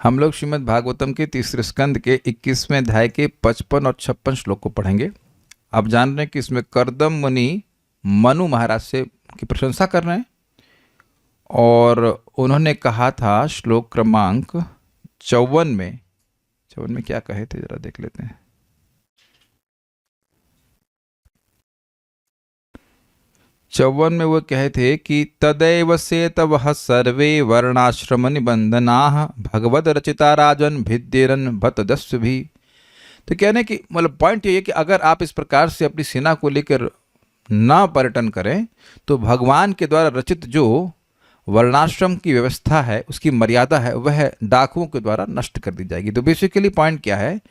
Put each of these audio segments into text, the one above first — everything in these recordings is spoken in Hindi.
हम लोग श्रीमद् भागवतम के तीसरे स्कंद के 21वें अध्याय के 55 और 56 श्लोक को पढ़ेंगे। आप जान रहे हैं कि इसमें कर्दम मुनि मनु महाराज से की प्रशंसा कर रहे हैं और उन्होंने कहा था श्लोक क्रमांक 54 में क्या कहे थे, जरा देख लेते हैं। 54 में वो कहे थे कि तदैव से तवः सर्वे वर्णाश्रम निबंधनाः भगवद रचिता राजन भिद्येरन भतदस्व भी। तो कहने की मतलब पॉइंट ये है कि अगर आप इस प्रकार से अपनी सेना को लेकर ना पर्यटन करें तो भगवान के द्वारा रचित जो वर्णाश्रम की व्यवस्था है, उसकी मर्यादा है, वह डाकुओं के द्वारा नष्ट कर दी जाएगी। तो बेसिकली पॉइंट क्या है,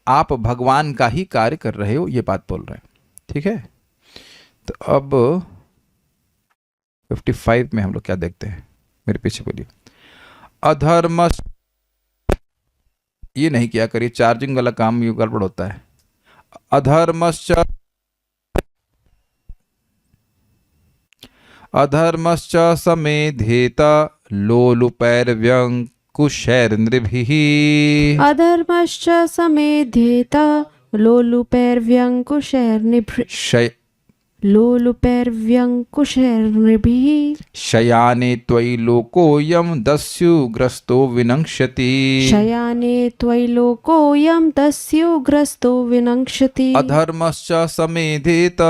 आप भगवान का ही कार्य कर रहे हो, ये बात बोल रहे हैं। ठीक है, तो अब 55 में हम लोग क्या देखते हैं, मेरे पीछे बोलिए। अधर्म, ये नहीं किया करिए, चार्जिंग वाला काम ये गड़बड़ होता है। अधर्मश्च समेधेत लोलुपैर्व्यङ्कुशैर्नृभिः। अधर्मश्च समेधेत लोलुपैर्व्यङ्कुशैर्नृभिः शयाने त्वयि लोकोऽयं दस्युग्रस्तो विनङ्क्षति। शयाने त्वयि लोकोऽयं दस्युग्रस्तो विनङ्क्षति। अधर्मश्च समेधेत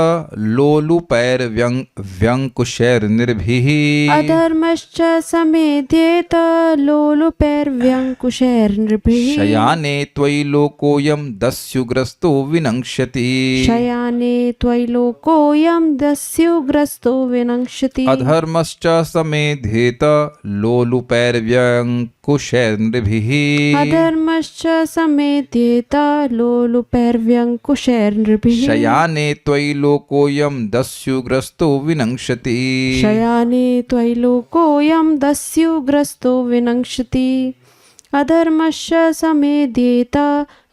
लोलुपैर्व्यङ्कुशैर्नृभिः। अधर्मश्च समेधेत लोलुपैर्व्यङ्कुशैर्नृभिः शयाने त्वयि लोकोऽयं दस्युग्रस्तो विनङ्क्षति। शयाने त्वयि लोकोऽयं दस्युग्रस्तो विनङ्क्षति। अधर्मश्च समेधेत लोलुपैर्व्यङ्कुशैर्नृभिः। अधर्मश्च समेधेत लोलुपैर्व्यङ्कुशैर्नृभिः शयाने त्वयि लोकोऽयं दस्युग्रस्तो विनङ्क्षति। शयाने त्वयि लोकोऽयं दस्युग्रस्तो विनङ्क्षति। अधर्मश्च समेधेत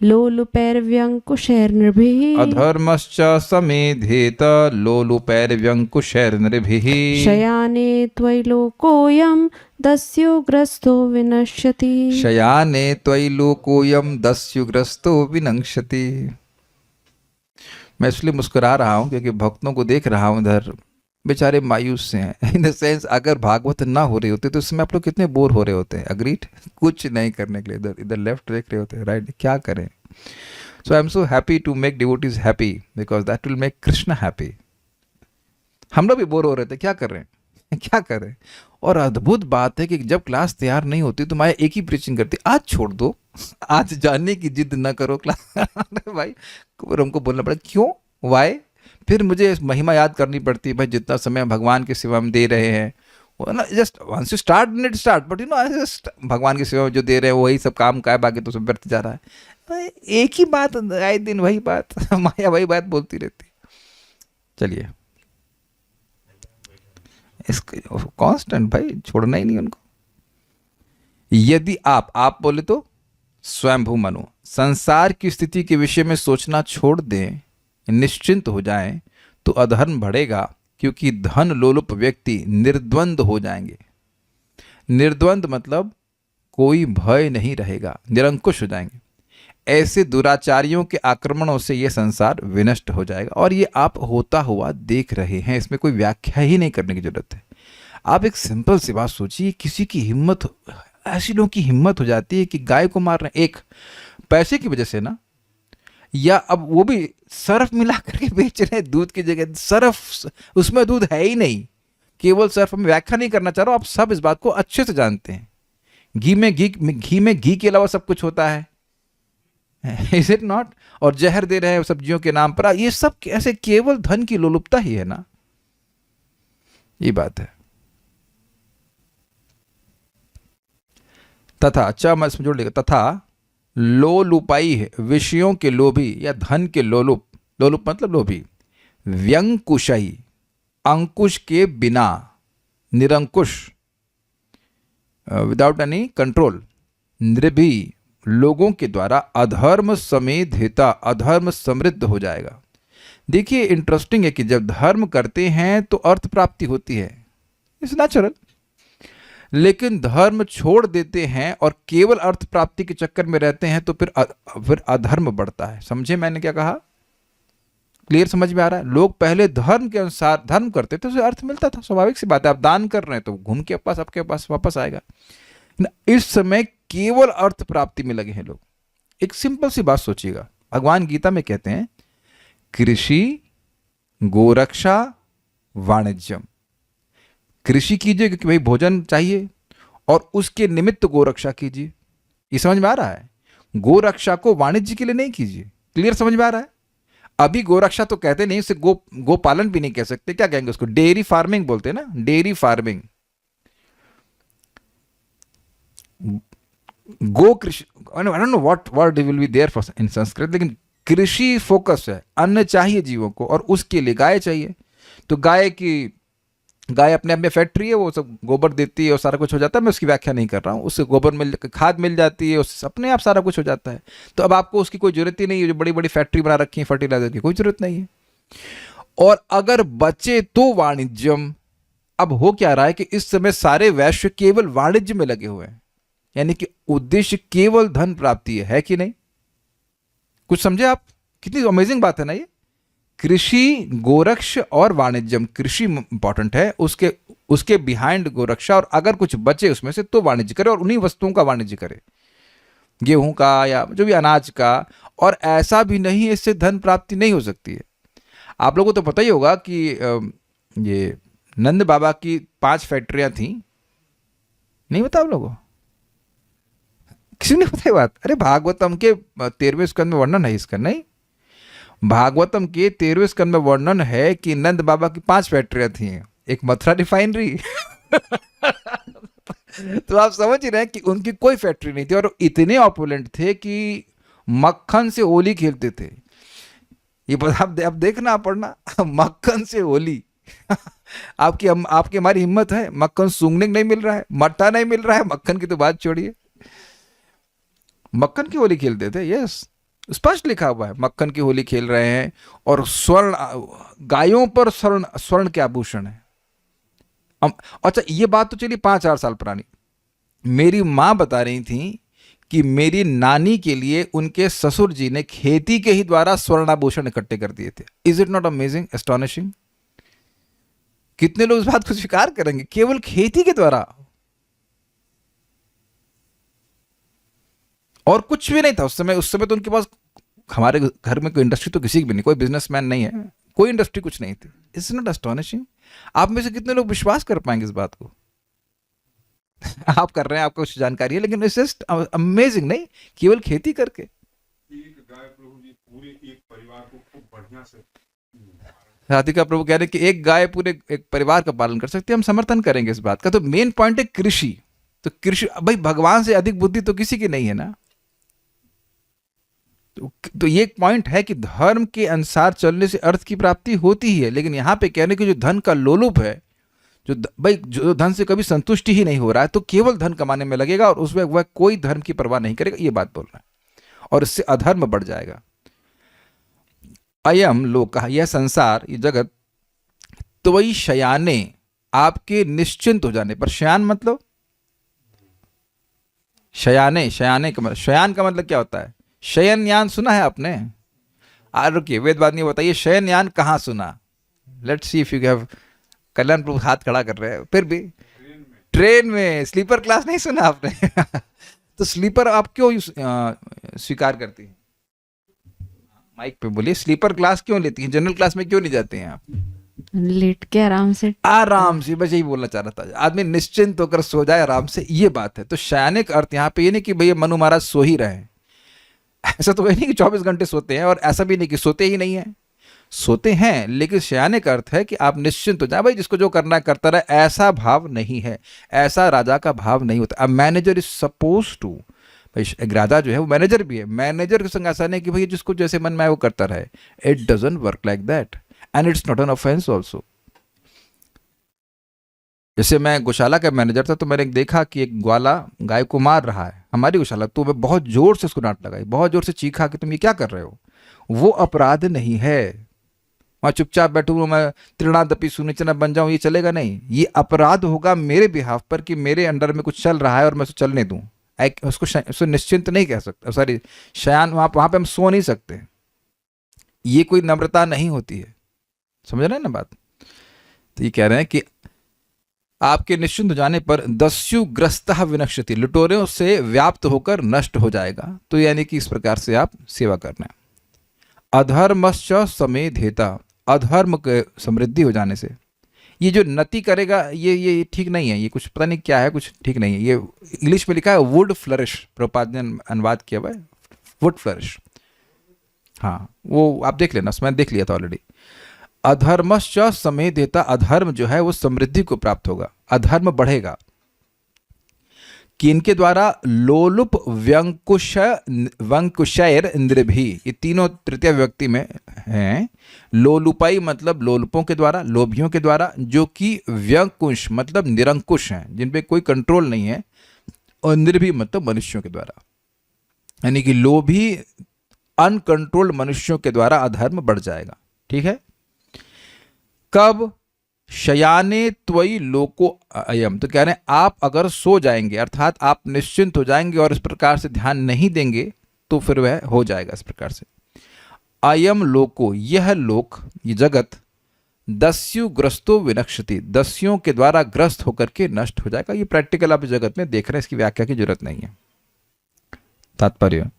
लोलुपैर्व्यङ्कुशैर्नृभिः। अधर्मश्च समेधेत लोलुपैर्व्यङ्कुशैर्नृभिः। शयाने त्वयि लोकोऽयं दस्युग्रस्तो विनश्यति। शयाने त्वयि लोकोऽयं दस्युग्रस्तो विनङ्क्षति। मैं इसलिए मुस्कुरा रहा हूँ क्योंकि भक्तों को देख रहा हूँ, इधर बेचारे मायूस से हैं। इन द सेंस अगर भागवत ना हो रही होती तो उसमें आप लोग कितने बोर हो रहे होते हैं। अग्रीड, कुछ नहीं करने के लिए इधर इधर लेफ्ट देख रहे होते हैं, राइट, क्या करें। So I am so happy to make devotees happy because that will make Krishna happy. हम लोग भी बोर हो रहे थे, क्या कर रहे हैं क्या कर रहे हैं। और अद्भुत बात है कि जब क्लास तैयार नहीं होती तो माया एक ही प्रीचिंग करती, आज छोड़ दो, आज जानने की जिद ना करो क्लास। भाई हमको बोलना पड़ा, क्यों, वाई। फिर मुझे महिमा याद करनी पड़ती है, भाई जितना समय भगवान की सेवा में दे रहे हैं वो ना, just once you start net start, but you know just भगवान की सेवा में जो दे रहे हैं वही सब काम का है, बाकी तो सब व्यर्थ जा रहा है। एक ही बात, आए दिन वही बात, माया वही बात बोलती रहती। चलिए, इसको कांस्टेंट भाई छोड़ना ही नहीं उनको। यदि आप बोले तो स्वयंभू मनु संसार की स्थिति के विषय में सोचना छोड़ दें, निश्चिंत हो जाएं, तो अधर्म बढ़ेगा, क्योंकि धन लोलुप व्यक्ति निर्द्वंद हो जाएंगे। निर्द्वंद मतलब कोई भय नहीं रहेगा, निरंकुश हो जाएंगे। ऐसे दुराचारियों के आक्रमणों से यह संसार विनष्ट हो जाएगा। और ये आप होता हुआ देख रहे हैं, इसमें कोई व्याख्या ही नहीं करने की जरूरत है। आप एक सिंपल सी बात सोचिए, किसी की हिम्मत, ऐसी लोगों की हिम्मत हो जाती है कि गाय को मार रहे हैं एक पैसे की वजह से ना, या अब वो भी सर्फ मिला करके बेच रहे हैं दूध की जगह। सर्फ, उसमें दूध है ही नहीं, केवल सर्फ। मैं व्याख्या नहीं करना चाह रहा हूं, आप सब इस बात को अच्छे से जानते हैं। घी में घी के अलावा सब कुछ होता है, इज इट नॉट। और जहर दे रहे हैं सब्जियों के नाम पर, ये सब ऐसे केवल धन की लोलुपता ही है ना, ये बात है। तथा, अच्छा मैं इसमें जोड़ लेगा, तथा लोलुपाई है, विषयों के लोभी या धन के लोलुप, लोलुप मतलब लोभी, व्यंकुशई, अंकुश के बिना, निरंकुश, विदाउट एनी कंट्रोल, नृभि, लोगों के द्वारा अधर्म समेधेता, अधर्म समृद्ध हो जाएगा। देखिए इंटरेस्टिंग है कि जब धर्म करते हैं तो अर्थ प्राप्ति होती है, इट्स नेचुरल। लेकिन धर्म छोड़ देते हैं और केवल अर्थ प्राप्ति के चक्कर में रहते हैं तो फिर अधर्म बढ़ता है। समझे मैंने क्या कहा? क्लियर समझ में आ रहा है? लोग पहले धर्म के अनुसार धर्म करते थे, उसे अर्थ मिलता था, स्वाभाविक सी बात है। आप दान कर रहे हैं तो घूम के पास आपके पास वापस आएगा। इस समय केवल अर्थ प्राप्ति में लगे हैं लोग। एक सिंपल सी बात सोचिएगा, भगवान गीता में कहते हैं कृषि, गोरक्षा, वाणिज्यम। कृषि कीजिए क्योंकि भाई भोजन चाहिए, और उसके निमित्त गोरक्षा कीजिए। ये समझ में आ रहा है? गोरक्षा को वाणिज्य के लिए नहीं कीजिए। क्लियर समझ में आ रहा है? अभी गोरक्षा तो कहते नहीं, उसे गोपालन भी नहीं कह सकते, क्या कहेंगे उसको? डेयरी फार्मिंग बोलते हैं ना, डेयरी फार्मिंग। गो कृषि, I don't know what word will be there for in Sanskrit, लेकिन कृषि फोकस है। अन्न चाहिए जीवों को और उसके लिए गाय चाहिए। तो गाय अपने आप में फैक्ट्री है, वो सब गोबर देती है और सारा कुछ हो जाता है। मैं उसकी व्याख्या नहीं कर रहा हूँ। उससे गोबर मिल, खाद मिल जाती है, उससे अपने आप सारा कुछ हो जाता है। तो अब आपको उसकी कोई जरूरत ही नहीं है। जो बड़ी बड़ी फैक्ट्री बना रखी है फर्टिलाइजर की, कोई जरूरत नहीं है। और अगर बचे तो वाणिज्यम। अब हो क्या रहा है कि इस समय सारे वैश्य केवल वाणिज्य में लगे हुए हैं, यानी कि उद्देश्य केवल धन प्राप्ति है कि नहीं? कुछ समझे आप? कितनी अमेजिंग बात है ना ये। कृषि, गोरक्ष और वाणिज्यम। कृषि इंपॉर्टेंट है, उसके बिहाइंड गोरक्षा, और अगर कुछ बचे उसमें से तो वाणिज्य करे, और उन्हीं वस्तुओं का वाणिज्य करे, गेहूं का या जो भी अनाज का। और ऐसा भी नहीं है इससे धन प्राप्ति नहीं हो सकती है। आप लोगों को तो पता ही होगा कि ये नंद बाबा की 5 फैक्ट्रियां थी। नहीं पता आप लोगों को? किसी ने पता है बात? अरे भागवतम के 13वें स्कंद में वर्णन है इसका। नहीं, भागवतम के 13वें स्कंद में वर्णन है कि नंद बाबा की 5 फैक्ट्रियां थी, एक मथुरा रिफाइनरी। तो आप समझ ही रहे हैं कि उनकी कोई फैक्ट्री नहीं थी, और इतने ऑपुलेंट थे कि मक्खन से होली खेलते थे। ये अब देखना पड़ना, मक्खन से होली। आपकी हमारी हिम्मत है? मक्खन सूंघने नहीं मिल रहा है, मट्टा नहीं मिल रहा है, मक्खन की तो बात छोड़िए। मक्खन की होली खेलते थे। यस, स्पष्ट लिखा हुआ है, मक्खन की होली खेल रहे हैं। और स्वर्ण, गायों पर स्वर्ण के आभूषण है। अच्छा, ये बात तो चलिए 5-4 साल पुरानी। मेरी माँ बता रही थी कि मेरी नानी के लिए उनके ससुर जी ने खेती के ही द्वारा स्वर्णाभूषण इकट्ठे कर दिए थे। Is it not amazing, astonishing? कितने लोग इस बात को स्वीकार करेंगे? केवल खेती के द्वारा, और कुछ भी नहीं था उस समय तो उनके पास, हमारे घर में कोई इंडस्ट्री तो किसी की भी नहीं, कोई बिजनेसमैन नहीं है, कोई इंडस्ट्री कुछ नहीं थी। It's not astonishing? आप में से कितने लोग विश्वास कर पाएंगे इस बात को? आप कर रहे हैं, आपको कुछ जानकारी है, लेकिन इट्स जस्ट अमेजिंग। नहीं, केवल खेती करके एक गाय प्रभु जी पूरे एक परिवार को खूब बढ़िया से। राधिका प्रभु कह रहे हैं कि एक गाय पूरे एक परिवार का पालन कर सकती है। हम समर्थन करेंगे इस बात का। तो मेन पॉइंट है कृषि। तो कृषि, भाई भगवान से अधिक बुद्धि तो किसी की नहीं है ना। तो ये एक पॉइंट है कि धर्म के अनुसार चलने से अर्थ की प्राप्ति होती ही है। लेकिन यहां पे कहने की जो धन का लोलुप है, जो धन से कभी संतुष्टि ही नहीं हो रहा है, तो केवल धन कमाने में लगेगा और उसमें वह कोई धर्म की परवाह नहीं करेगा, ये बात बोल रहा है। और इससे अधर्म बढ़ जाएगा। अयम लोक, यह संसार, ये जगत, त्वयि शयाने, आपके निश्चिंत हो जाने पर। शयान मतलब शयान का मतलब क्या होता है? शयन यान सुना है आपने? रुकिए, वेदवादी बताइए शयन यान कहाँ सुना? Let's see if you have. Kalyan Prabhu हाथ खड़ा कर रहे हैं। फिर भी ट्रेन में स्लीपर क्लास नहीं सुना आपने? तो स्लीपर आप क्यों स्वीकार करती हैं? माइक पे बोलिए, स्लीपर क्लास क्यों लेती हैं? जनरल क्लास में क्यों नहीं जाते हैं आप? लेट के आराम से बस यही बोलना चाह रहा था, आदमी निश्चिंत होकर सो जाए आराम से, ये बात है। तो शयाने का अर्थ यहाँ पे ये नहीं कि भैया मनु महाराज सो ही रहे। ऐसा तो नहीं कि 24 घंटे सोते हैं, और ऐसा भी नहीं कि सोते ही नहीं है, सोते हैं। लेकिन शयाने का अर्थ है कि आप निश्चिंत हो जाए, भाई जिसको जो करना है करता रहे, ऐसा भाव नहीं है। ऐसा राजा का भाव नहीं होता। अब मैनेजर इज सपोज टू, भाई एक राजा जो है वो मैनेजर भी है। मैनेजर के संग ऐसा नहीं कि भाई जिसको जैसे मन में आए वो करता रहे। It doesn't work like that, and it's not an offence also. जैसे मैं गौशाला का मैनेजर था, तो मैंने देखा कि एक ग्वाला गाय को मार रहा है हमारी गौशाला। तो मैं बहुत जोर से उसको डांट लगाई, बहुत जोर से चीखा कि तुम ये क्या कर रहे हो। वो अपराध नहीं है, वहां चुपचाप बैठूं मैं, तृणादपि सुनिचना बन जाऊं, ये चलेगा नहीं। ये अपराध होगा मेरे बिहाफ पर कि मेरे अंडर में कुछ चल रहा है और मैं उसको चलने दूं। उसको निश्चिंत नहीं कह सकता, सॉरी शयान, वहां पे हम सो नहीं सकते। ये कोई नम्रता नहीं होती है, समझ रहे हैं ना बात। तो ये कह रहे हैं कि आपके निश्चिंत हो जाने पर दस्युग्रस्तः विनश्यति, लुटेरों से व्याप्त होकर नष्ट हो जाएगा। तो यानी कि इस प्रकार से आप सेवा करना है। अधर्मश्च समेधेता, अधर्म के समृद्धि हो जाने से, ये जो नति करेगा ये ठीक नहीं है, ये कुछ पता नहीं क्या है, कुछ ठीक नहीं है। ये इंग्लिश में लिखा है वुड फ्लरिश, प्रभुपाद ने अनुवाद किया हुआ है वुड फ्लरिश। हाँ वो आप देख लेना, मैंने देख लिया था ऑलरेडी। अधर्मश्च समेधेता, अधर्म जो है वो समृद्धि को प्राप्त होगा, अधर्म बढ़ेगा। किनके द्वारा? लोलुप व्यंकुशैर इंद्रभी, ये तीनों तृतीय व्यक्ति में हैं। लोलुपाई मतलब लोलुपों के द्वारा, लोभियों के द्वारा, जो कि व्यंकुश मतलब निरंकुश हैं, जिन पे कोई कंट्रोल नहीं है, और इंद्रभी मतलब मनुष्यों के द्वारा, यानी कि लोभी अनकंट्रोल्ड मनुष्यों के द्वारा अधर्म बढ़ जाएगा। ठीक है। कब? शयाने त्वयि लोको अयम, तो कह रहे हैं आप अगर सो जाएंगे, अर्थात आप निश्चिंत हो जाएंगे और इस प्रकार से ध्यान नहीं देंगे, तो फिर वह हो जाएगा इस प्रकार से। अयम लोको, यह लोक, ये जगत, दस्युग्रस्तो विनश्यति, दस्युओं के द्वारा ग्रस्त होकर के नष्ट हो जाएगा। ये प्रैक्टिकल आप जगत में देख रहे हैं, इसकी व्याख्या की जरूरत नहीं है। तात्पर्य,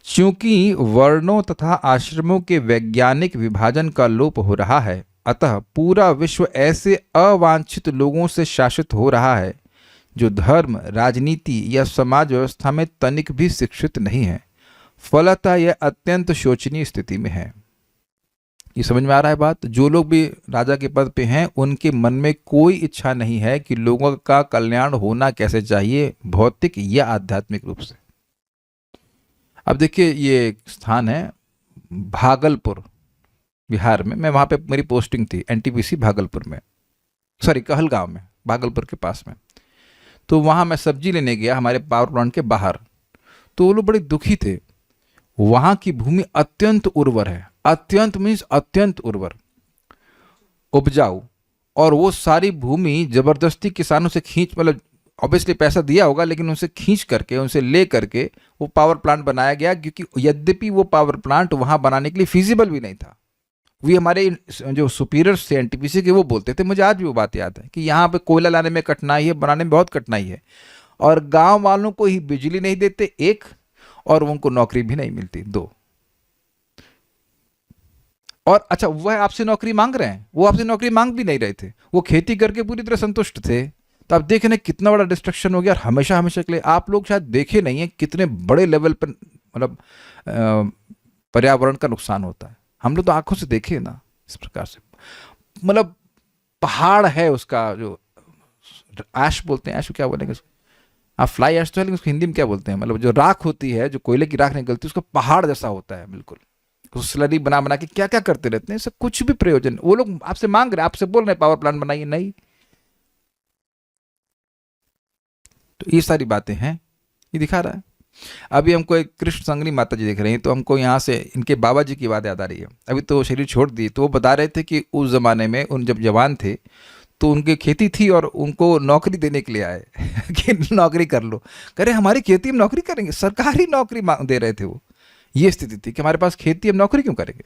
चूंकि वर्णों तथा आश्रमों के वैज्ञानिक विभाजन का लोप हो रहा है, अतः पूरा विश्व ऐसे अवांछित लोगों से शासित हो रहा है जो धर्म, राजनीति या समाज व्यवस्था में तनिक भी शिक्षित नहीं है। फलतः यह अत्यंत शोचनीय स्थिति में है। ये समझ में आ रहा है बात? जो लोग भी राजा के पद पे हैं, उनके मन में कोई इच्छा नहीं है कि लोगों का कल्याण होना कैसे चाहिए, भौतिक या आध्यात्मिक रूप से। अब देखिए, ये स्थान है भागलपुर, बिहार में। मैं वहाँ पे, मेरी पोस्टिंग थी एनटीपीसी भागलपुर में, सॉरी कहलगांव में, भागलपुर के पास में। तो वहाँ मैं सब्जी लेने गया हमारे पावर प्लांट के बाहर, तो वो लोग बड़े दुखी थे। वहाँ की भूमि अत्यंत उर्वर है, अत्यंत मीन्स अत्यंत उर्वर, उपजाऊ, और वो सारी भूमि जबरदस्ती किसानों से खींच, मतलब ऑब्वियसली पैसा दिया होगा, लेकिन उनसे खींच करके, उनसे ले करके वो पावर प्लांट बनाया गया। क्योंकि यद्यपि वो पावर प्लांट वहाँ बनाने के लिए फिजिबल भी नहीं था। वे हमारे जो सुपीरियर्स थे एनटीपीसी के, वो बोलते थे, मुझे आज भी वो बात याद है, कि यहाँ पे कोयला लाने में कठिनाई है, बनाने में बहुत कठिनाई है, और गांव वालों को ही बिजली नहीं देते, एक, और उनको नौकरी भी नहीं मिलती, दो। और अच्छा, वह आपसे नौकरी मांग रहे हैं, वो आपसे नौकरी मांग भी नहीं रहे थे, वो खेती करके पूरी तरह संतुष्ट थे। तो आप देखें ना कितना बड़ा डिस्ट्रक्शन हो गया, और हमेशा हमेशा के लिए। आप लोग शायद देखे नहीं है कितने बड़े लेवल पर, मतलब पर्यावरण का नुकसान होता है। हम लोग तो आंखों से देखे ना इस प्रकार से, मतलब पहाड़ है उसका, जो ऐश बोलते हैं, ऐश क्या बोलेंगे उसको, आप फ्लाई ऐश तो है, लेकिन उसको हिंदी में क्या बोलते हैं, मतलब जो राख होती है, जो कोयले की राख निकलती है, उसका पहाड़ जैसा होता है बिल्कुल। स्लरी बना बना के क्या क्या करते रहते हैं, इससे कुछ भी प्रयोजन। वो लोग आपसे मांग रहे, आपसे बोल रहे पावर प्लांट बनाइए, नहीं। तो ये सारी बातें हैं, ये दिखा रहा है। अभी हमको एक कृष्ण संगनी माता जी देख रही हैं, तो हमको यहाँ से इनके बाबा जी की बात याद आ रही है। अभी तो शरीर छोड़ दी, तो वो बता रहे थे कि उस ज़माने में उन जब जवान थे, तो उनकी खेती थी और उनको नौकरी देने के लिए आए कि नौकरी कर लो। कह रहे हमारी खेती हम नौकरी करेंगे, सरकारी नौकरी दे रहे थे वो। ये स्थिति थी कि हमारे पास खेती, हम नौकरी क्यों करेंगे।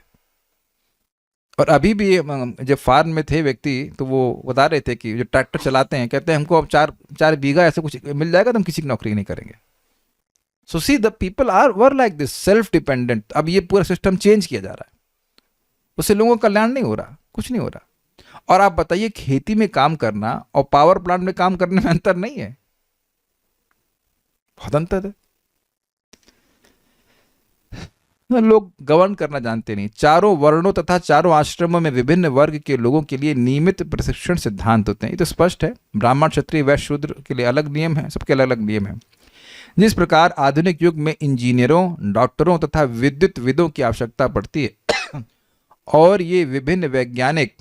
और अभी भी जब फार्म में थे व्यक्ति, तो वो बता रहे थे कि जो ट्रैक्टर चलाते हैं, कहते हैं हमको अब 4 बीघा ऐसा कुछ मिल जाएगा तो हम किसी की नौकरी नहीं करेंगे। So see the people were like this, self dependent. अब ये पूरा सिस्टम चेंज किया जा रहा है, उससे लोगों का कल्याण नहीं हो रहा, कुछ नहीं हो रहा। और आप बताइए, खेती में काम करना और पावर प्लांट में काम करने में अंतर नहीं है? बहुत अंतर है। लोग गवर्न करना जानते नहीं। चारों वर्णों तथा चारों आश्रमों में विभिन्न वर्ग के लोगों के लिए नियमित प्रशिक्षण सिद्धांत होते हैं। ये तो स्पष्ट है, ब्राह्मण, क्षत्रिय, वैश्य, शूद्र के लिए अलग नियम है, सबके अलग अलग नियम है। जिस प्रकार आधुनिक युग में इंजीनियरों, डॉक्टरों तथा विद्युत विदों की आवश्यकता पड़ती है और ये विभिन्न वैज्ञानिक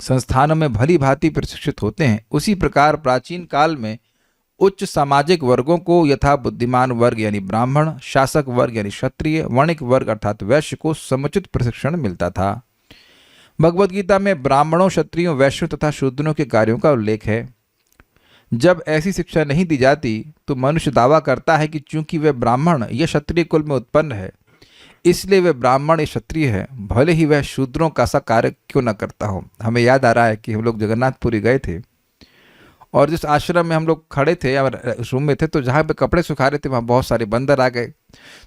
संस्थानों में भली भांति प्रशिक्षित होते हैं, उसी प्रकार प्राचीन काल में उच्च सामाजिक वर्गों को यथा बुद्धिमान वर्ग यानी ब्राह्मण, शासक वर्ग यानी क्षत्रिय, वणिक वर्ग अर्थात वैश्य को समुचित प्रशिक्षण मिलता था। भगवद गीता में ब्राह्मणों, क्षत्रियों, वैश्यों तथा शूद्रों के कार्यों का उल्लेख है। जब ऐसी शिक्षा नहीं दी जाती तो मनुष्य दावा करता है कि चूंकि वह ब्राह्मण या क्षत्रिय कुल में उत्पन्न है, इसलिए वह ब्राह्मण या क्षत्रिय है, भले ही वह शूद्रों का सा कार्य क्यों न करता हो। हमें याद आ रहा है कि हम लोग जगन्नाथपुरी गए थे और जिस आश्रम में हम लोग खड़े थे या रूम में थे, तो जहाँ पे कपड़े सुखा रहे थे वहाँ बहुत सारे बंदर आ गए।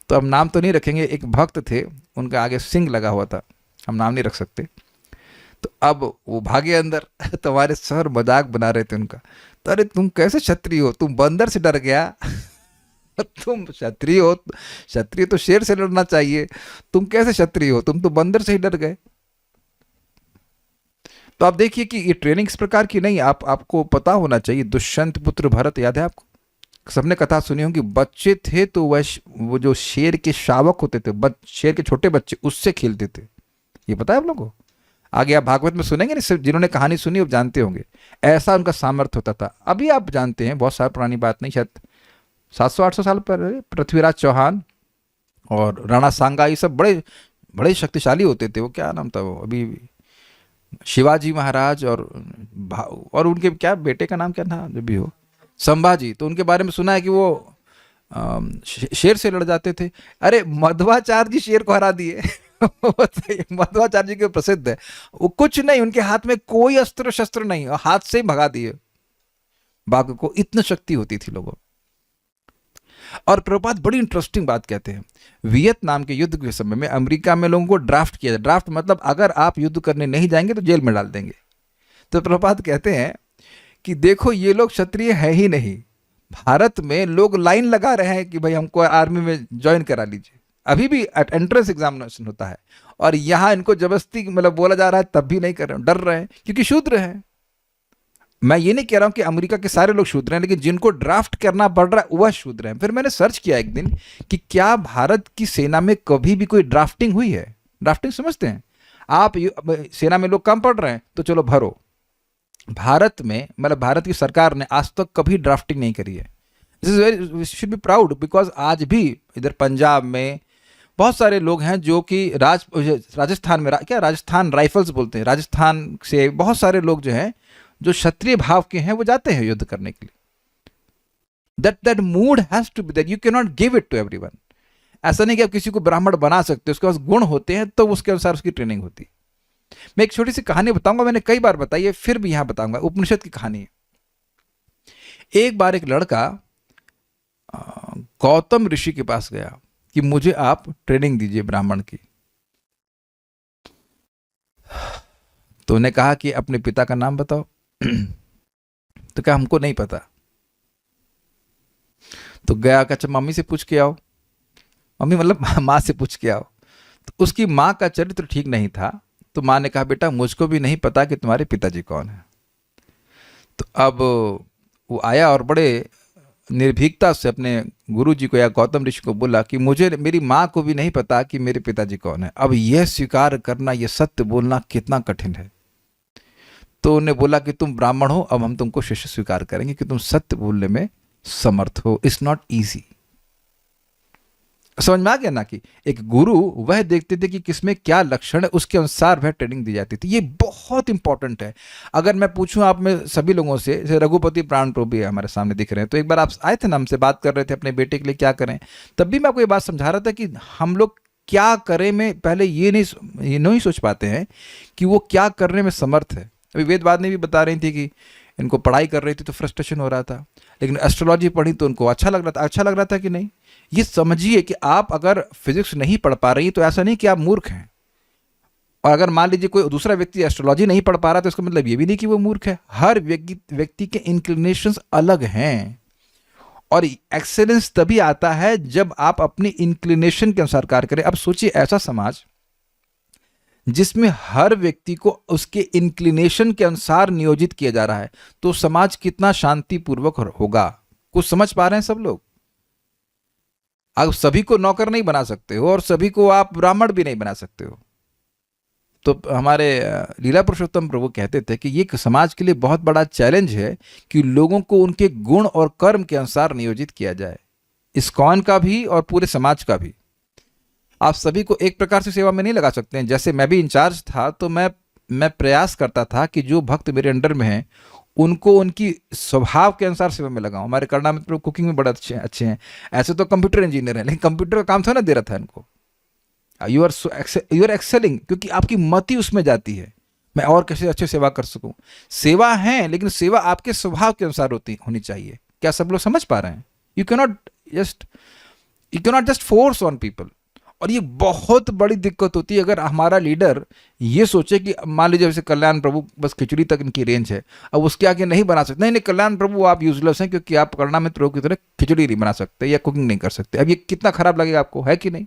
तो हम नाम तो नहीं रखेंगे, एक भक्त थे, उनका आगे सिंह लगा हुआ था, हम नाम नहीं रख सकते। तो अब वो भागे अंदर तो हमारे सर मजाक बना रहे थे उनका। तो अरे तुम कैसे क्षत्रिय हो, तुम बंदर से डर गया तुम क्षत्रिय हो, क्षत्रिय तो शेर से लड़ना चाहिए, तुम कैसे क्षत्रिय हो, तुम तो बंदर से ही डर गए। तो आप देखिए कि ये ट्रेनिंग इस प्रकार की नहीं, आपको पता होना चाहिए। दुष्यंत पुत्र भरत याद है आपको, सबने कथा सुनी होगी। बच्चे थे तो वो जो शेर के शावक होते थे, शेर के छोटे बच्चे, उससे खेलते थे। ये पता है आप लोगों को? आगे आप भागवत में सुनेंगे ना, सिर्फ जिन्होंने कहानी सुनी वो जानते होंगे, ऐसा उनका सामर्थ्य होता था। अभी आप जानते हैं, बहुत साल पुरानी बात नहीं, शायद 700-800 साल पहले पृथ्वीराज चौहान और राणा सांगा, ये सब बड़े बड़े शक्तिशाली होते थे। वो क्या नाम था वो, अभी शिवाजी महाराज और उनके क्या बेटे का नाम क्या था जो भी हो, संभाजी। तो उनके बारे में सुना है कि वो शेर से लड़ जाते थे। अरे मध्वाचार्य जी शेर को हरा दिए मध्वाचार्य जी के प्रसिद्ध है, वो कुछ नहीं, उनके हाथ में कोई अस्त्र शस्त्र नहीं, हाथ से ही भगा दिए बाघ को, इतनी शक्ति होती थी लोगों। और प्रभुपाद बड़ी इंटरेस्टिंग बात कहते हैं, वियतनाम के युद्ध के समय में अमेरिका में लोगों को ड्राफ्ट किया। ड्राफ्ट मतलब अगर आप युद्ध करने नहीं जाएंगे तो जेल में डाल देंगे। तो प्रभुपाद कहते हैं कि देखो ये लोग क्षत्रिय है ही नहीं, भारत में लोग लाइन लगा रहे हैं कि भाई हमको आर्मी में ज्वाइन करा लीजिए, अभी भी एंट्रेंस एग्जामिनेशन होता है, और यहाँ इनको जबरदस्ती मतलब बोला जा रहा है, तब भी नहीं कर रहे, डर रहे हैं क्योंकि शूद्र हैं। मैं ये नहीं कह रहा हूं कि अमेरिका के सारे लोग शूद्र हैं, लेकिन जिनको ड्राफ्ट करना पड़ रहा है वह शूद्र हैं। फिर मैंने सर्च किया एक दिन कि क्या भारत की सेना में कभी भी कोई ड्राफ्टिंग हुई है। ड्राफ्टिंग समझते हैं आप? सेना में लोग कम पड़ रहे हैं तो चलो भरो। भारत में मतलब भारत की सरकार ने आज तक कभी ड्राफ्टिंग नहीं करी है। This is very should be proud, because आज भी इधर पंजाब में बहुत सारे लोग हैं जो कि राजस्थान में क्या राजस्थान राइफल्स बोलते हैं, राजस्थान से बहुत सारे लोग जो हैं जो क्षत्रिय भाव के हैं वो जाते हैं युद्ध करने के लिए। That mood has to be there, you can not give it to everyone. ऐसा नहीं कि आप किसी को ब्राह्मण बना सकते, उसके पास गुण होते हैं तो उसके अनुसार उसकी ट्रेनिंग होती है। मैं एक छोटी सी कहानी बताऊंगा, मैंने कई बार बताई है, फिर भी यहां बताऊंगा, उपनिषद की कहानी है। एक बार एक लड़का गौतम ऋषि के पास गया कि मुझे आप ट्रेनिंग दीजिए ब्राह्मण की। तो उन्हें कहा कि अपने पिता का नाम बताओ तो क्या हमको नहीं पता। तो गया, अच्छा मम्मी से पूछ के आओ, मम्मी मतलब माँ से पूछ के आओ। तो उसकी माँ का चरित्र ठीक नहीं था, तो माँ ने कहा बेटा मुझको भी नहीं पता कि तुम्हारे पिताजी कौन है। तो अब वो आया और बड़े निर्भीकता से अपने गुरुजी को या गौतम ऋषि को बोला कि मुझे, मेरी माँ को भी नहीं पता कि मेरे पिताजी कौन है। अब यह स्वीकार करना, यह सत्य बोलना कितना कठिन है। तो उन्हें बोला कि तुम ब्राह्मण हो, अब हम तुमको शिष्य स्वीकार करेंगे कि तुम सत्य बोलने में समर्थ हो। It's not easy. समझ में आ गया ना कि एक गुरु वह देखते थे कि किसमें क्या लक्षण है, उसके अनुसार वह ट्रेनिंग दी जाती थी। ये बहुत इंपॉर्टेंट है। अगर मैं पूछूं आप में सभी लोगों से, जैसे रघुपति प्राण प्रभु भी हमारे सामने दिख रहे हैं, तो एक बार आप आए थे ना, हमसे बात कर रहे थे अपने बेटे के लिए क्या करें, तब भी मैं आपको ये बात समझा रहा था कि हम लोग क्या करें में पहले ये नहीं सोच पाते हैं कि वो क्या करने में समर्थ है। अभी वेदवाद ने भी बता रही थी कि इनको पढ़ाई कर रही थी तो फ्रस्ट्रेशन हो रहा था, लेकिन एस्ट्रोलॉजी पढ़ी तो उनको अच्छा लग रहा था कि नहीं। ये समझिए कि आप अगर फिजिक्स नहीं पढ़ पा रही तो ऐसा नहीं कि आप मूर्ख हैं, और अगर मान लीजिए कोई दूसरा व्यक्ति एस्ट्रोलॉजी नहीं पढ़ पा रहा तो इसका मतलब ये भी नहीं कि वो मूर्ख है। हर व्यक्ति के इंक्लिनेशंस अलग हैं, और एक्सेलेंस तभी आता है जब आप अपनी इंक्लिनेशन के अनुसार कार्य करें। अब सोचिए ऐसा समाज जिसमें हर व्यक्ति को उसके इंक्लिनेशन के अनुसार नियोजित किया जा रहा है, तो समाज कितना शांतिपूर्वक होगा। कुछ समझ पा रहे हैं सब लोग? आप सभी को नौकर नहीं बना सकते हो और सभी को आप ब्राह्मण भी नहीं बना सकते हो। तो हमारे लीला पुरुषोत्तम प्रभु कहते थे कि ये समाज के लिए बहुत बड़ा चैलेंज है कि लोगों को उनके गुण और कर्म के अनुसार नियोजित किया जाए, इस्कॉन का भी और पूरे समाज का भी। आप सभी को एक प्रकार से सेवा में नहीं लगा सकते हैं। जैसे मैं भी इंचार्ज था तो मैं मैं प्रयास करता था कि जो भक्त मेरे अंडर में हैं उनको उनकी स्वभाव के अनुसार सेवा में लगाऊं। हमारे करुणा मित्र कुकिंग में बड़े अच्छे हैं, ऐसे तो कंप्यूटर इंजीनियर हैं, लेकिन कंप्यूटर का काम थोड़ा ना दे रहा था इनको। यू आर एक्सेलिंग, क्योंकि आपकी मति उसमें जाती है, मैं और कैसे अच्छे सेवा कर सकूं। सेवा है, लेकिन सेवा आपके स्वभाव के अनुसार होनी चाहिए। क्या सब लोग समझ पा रहे हैं? You cannot just force on people. और ये बहुत बड़ी दिक्कत होती है अगर हमारा लीडर ये सोचे कि मान लीजिए जैसे कल्याण प्रभु बस खिचड़ी तक इनकी रेंज है, अब उसके आगे नहीं बना सकते। नहीं कल्याण प्रभु आप यूजलेस हैं, क्योंकि आप करुणा मित्र प्रभु की तरह खिचड़ी नहीं बना सकते या कुकिंग नहीं कर सकते। अब ये कितना खराब लगेगा आपको, है कि नहीं?